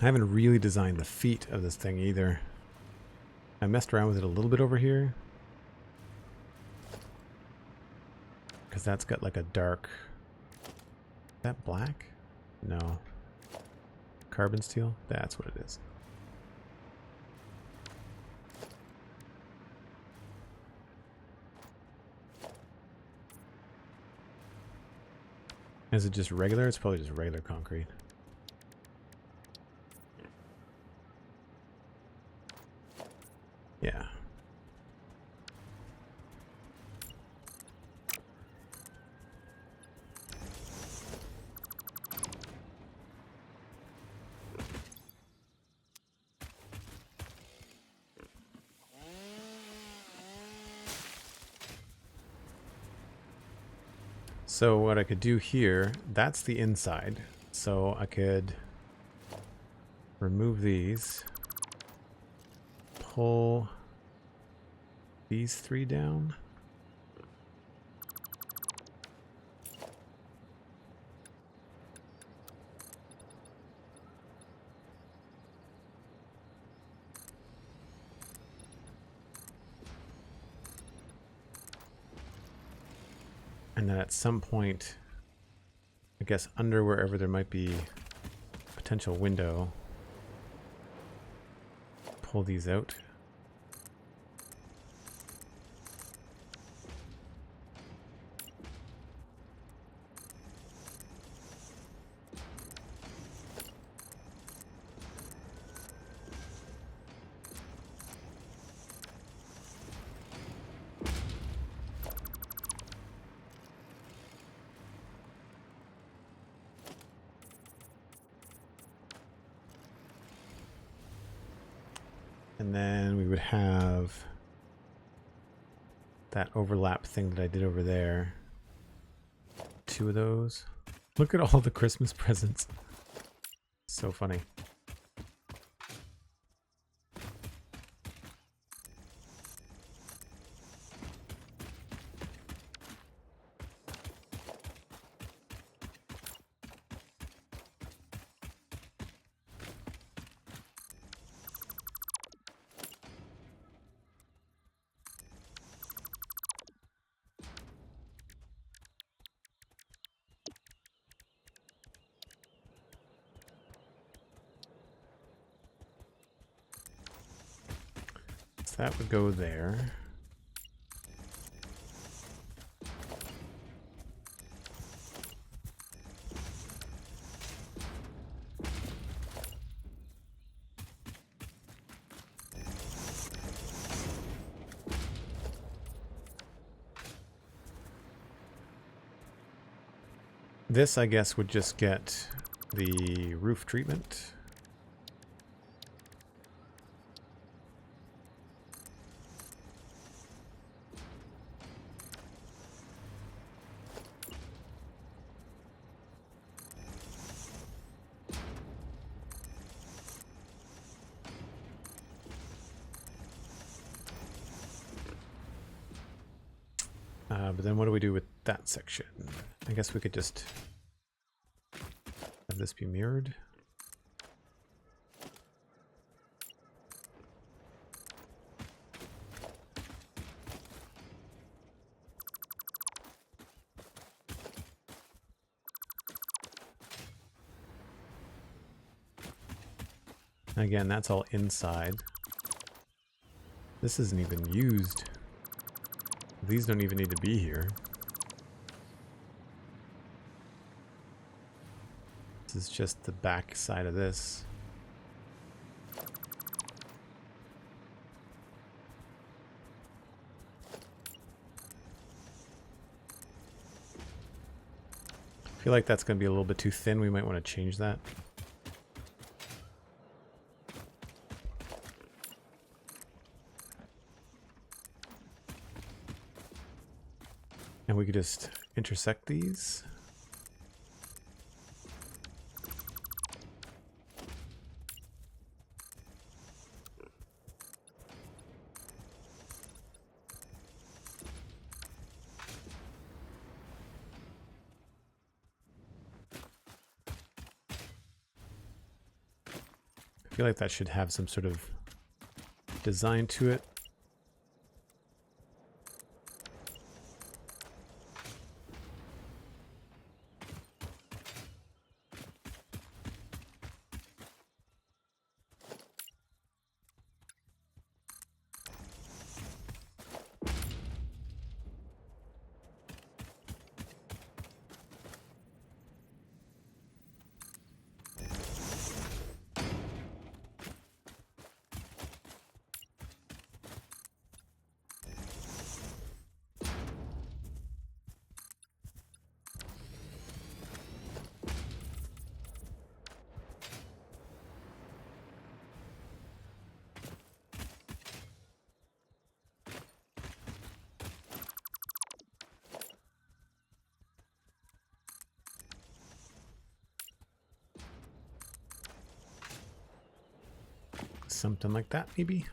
I haven't really designed the feet of this thing either. I messed around with it a little bit over here. Because that's got like a dark... Is that black? No. Carbon steel? That's what it is. Is it just regular? It's probably just regular concrete. Yeah. So what I could do here, that's the inside. So I could remove these, pull these three down. And then at some point, I guess under wherever there might be potential window, pull these out. And then we would have that overlap thing that I did over there. 2 of those. Look at all the Christmas presents. So funny. That would go there. This, I guess, would just get the roof treatment. But then what do we do with that section? I guess we could just have this be mirrored. Again, that's all inside. This isn't even used. These don't even need to be here. This is just the back side of this. I feel like that's going to be a little bit too thin. We might want to change that. And we could just intersect these. I feel like that should have some sort of design to it. Something like that, maybe.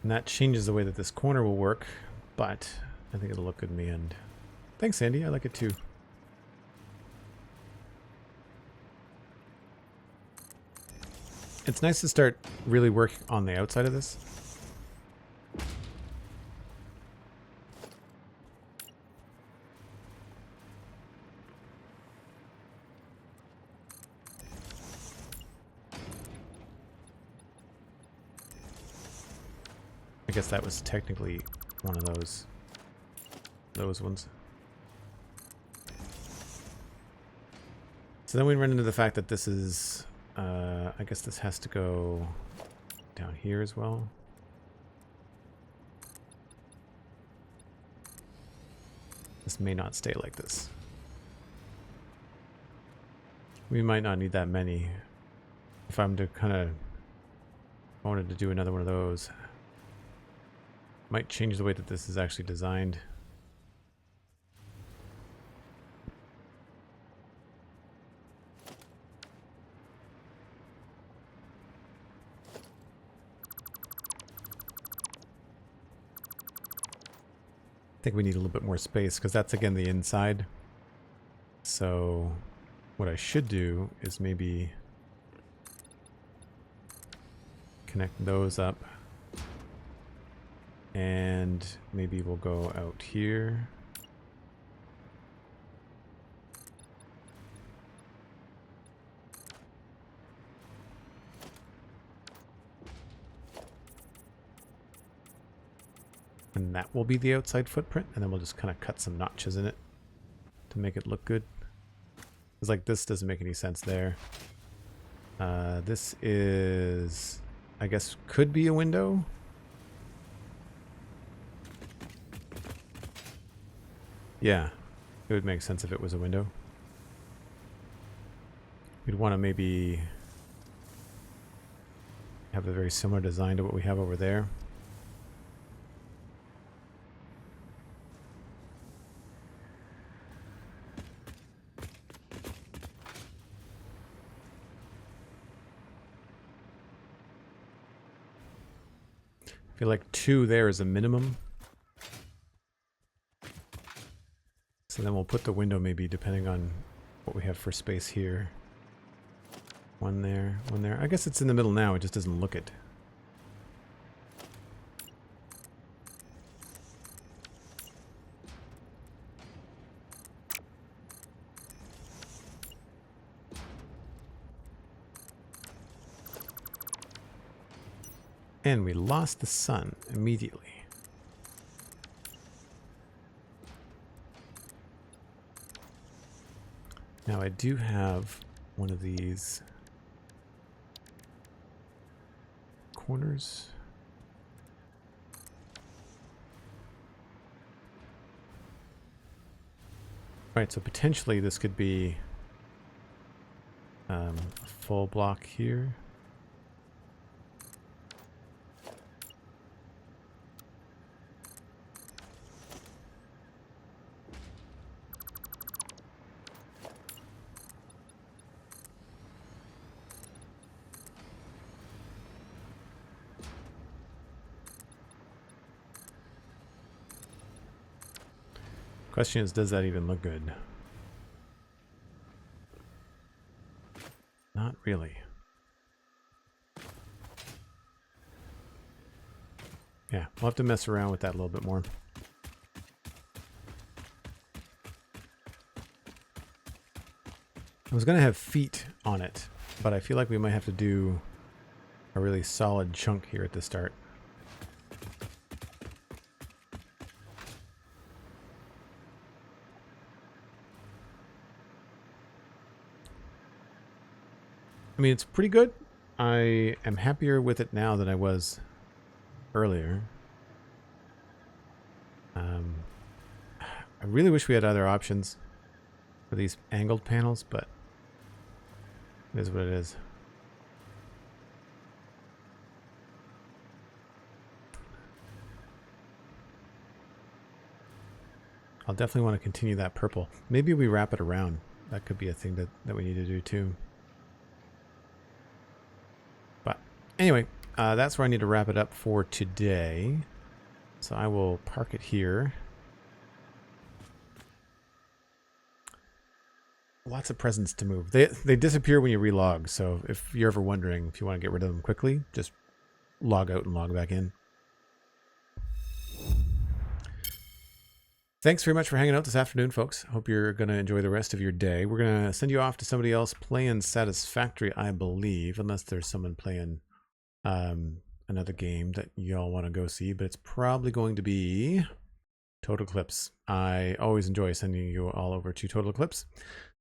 And that changes the way that this corner will work, but I think it'll look good in the end. Thanks, Sandy. I like it too. It's nice to start really working on the outside of this. I guess that was technically one of those ones. So then we run into the fact that this is, I guess this has to go down here as well. This may not stay like this. We might not need that many. If I'm to kind of, I wanted to do another one of those. Might change the way that this is actually designed. I think we need a little bit more space because that's again the inside. So what I should do is maybe connect those up. And maybe we'll go out here. And that will be the outside footprint. And then we'll just kind of cut some notches in it to make it look good. It's like this doesn't make any sense there. This is, I guess, could be a window. Yeah, it would make sense if it was a window. We'd want to maybe have a very similar design to what we have over there. feel like 2 there is a minimum. So then we'll put the window maybe depending on what we have for space here. 1 there, 1 there. I guess it's in the middle now, it just doesn't look it. And we lost the sun immediately. Now I do have one of these corners. Right, so potentially this could be a full block here. Question is, does that even look good? Not really. Yeah, we'll have to mess around with that a little bit more. I was going to have feet on it, but I feel like we might have to do a really solid chunk here at the start. I mean, it's pretty good. I am happier with it now than I was earlier. I really wish we had other options for these angled panels, but it is what it is. I'll definitely want to continue that purple. Maybe we wrap it around. That could be a thing that we need to do too. But anyway, that's where I need to wrap it up for today. So I will park it here. Lots of presents to move. They disappear when you relog. So if you're ever wondering if you want to get rid of them quickly, just log out and log back in. Thanks very much for hanging out this afternoon, folks. Hope you're going to enjoy the rest of your day. We're going to send you off to somebody else playing Satisfactory, I believe, unless there's someone playing another game that y'all want to go see, but it's probably going to be Total Eclipse. I always enjoy sending you all over to Total Eclipse.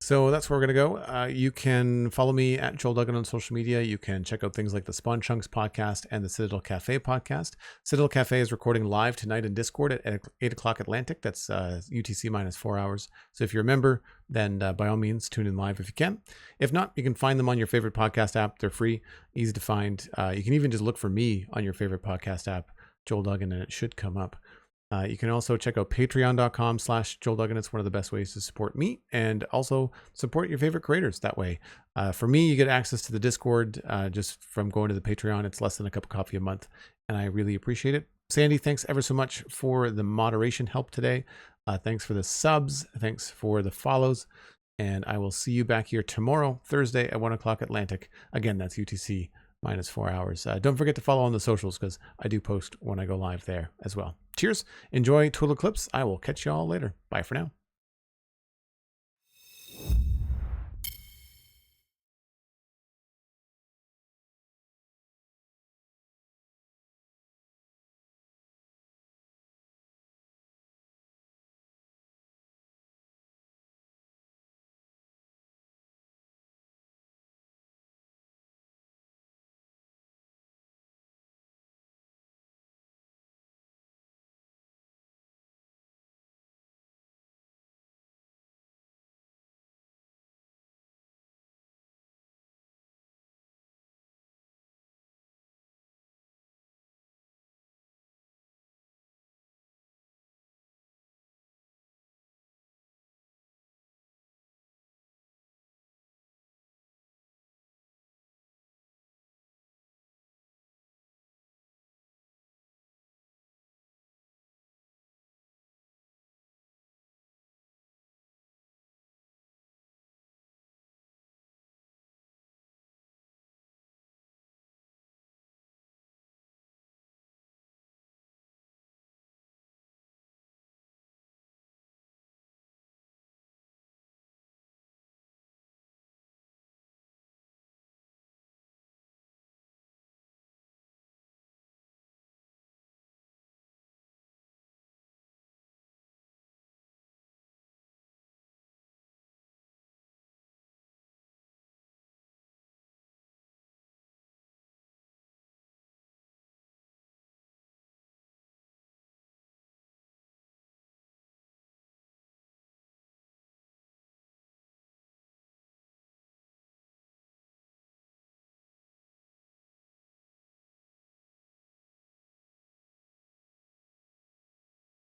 So that's where we're going to go. You can follow me at Joel Duggan on social media. You can check out things like the Spawn Chunks podcast and the Citadel Cafe podcast. Citadel Cafe is recording live tonight in Discord at 8 o'clock Atlantic. That's UTC minus 4 hours. So if you're a member, then by all means, tune in live if you can. If not, you can find them on your favorite podcast app. They're free, easy to find. You can even just look for me on your favorite podcast app, Joel Duggan, and it should come up. You can also check out patreon.com/Joel Duggan. It's one of the best ways to support me and also support your favorite creators that way. For me, you get access to the Discord just from going to the Patreon. It's less than a cup of coffee a month, and I really appreciate it. Sandy, thanks ever so much for the moderation help today. Thanks for the subs. Thanks for the follows. And I will see you back here tomorrow, Thursday at 1 o'clock Atlantic. Again, that's UTC minus 4 hours. Don't forget to follow on the socials because I do post when I go live there as well. Cheers. Enjoy Total Eclipse. I will catch you all later. Bye for now.